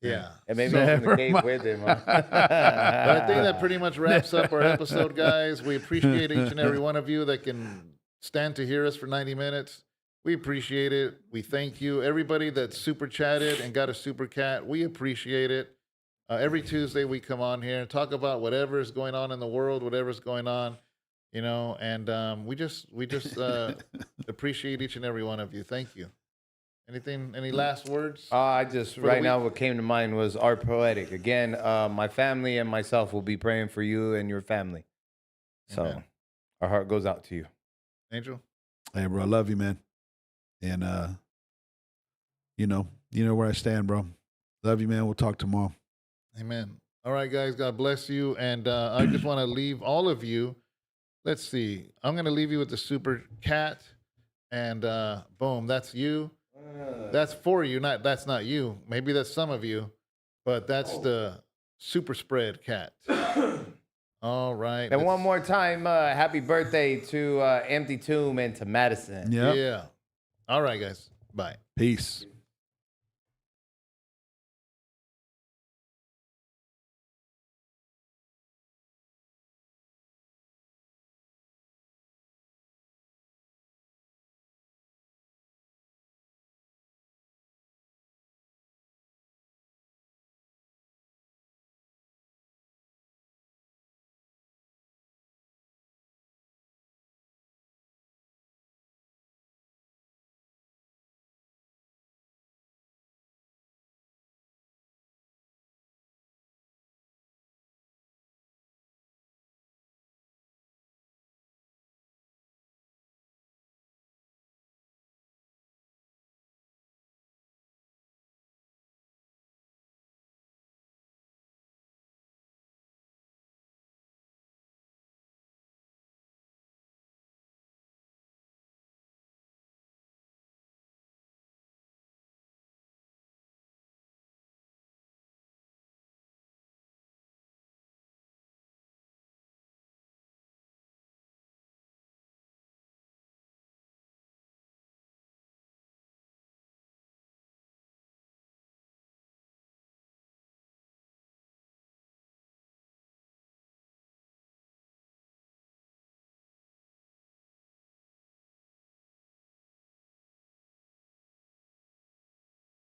Yeah. And maybe open the cave with him. Huh? But I think that pretty much wraps up our episode, guys. We appreciate each and every one of you that can stand to hear us for 90 minutes. We appreciate it. We thank you. Everybody that super chatted and got a super cat, we appreciate it. Every Tuesday we come on here and talk about whatever is going on in the world, whatever's going on, and we just appreciate each and every one of you. Thank you. Any last words? Right now what came to mind was our poetic. Again, my family and myself will be praying for you and your family. So Amen. Our heart goes out to you. Angel? Hey, bro, I love you, man. And you know where I stand, bro. Love you, man. We'll talk tomorrow. Amen. All right, guys. God bless you. And I just want to leave all of you. Let's see. I'm going to leave you with the super cat. And boom, that's you. That's for you. That's not you. Maybe that's some of you. But that's the super spread cat. All right. And one more time, happy birthday to Empty Tomb and to Madison. Yep. Yeah. All right, guys. Bye. Peace.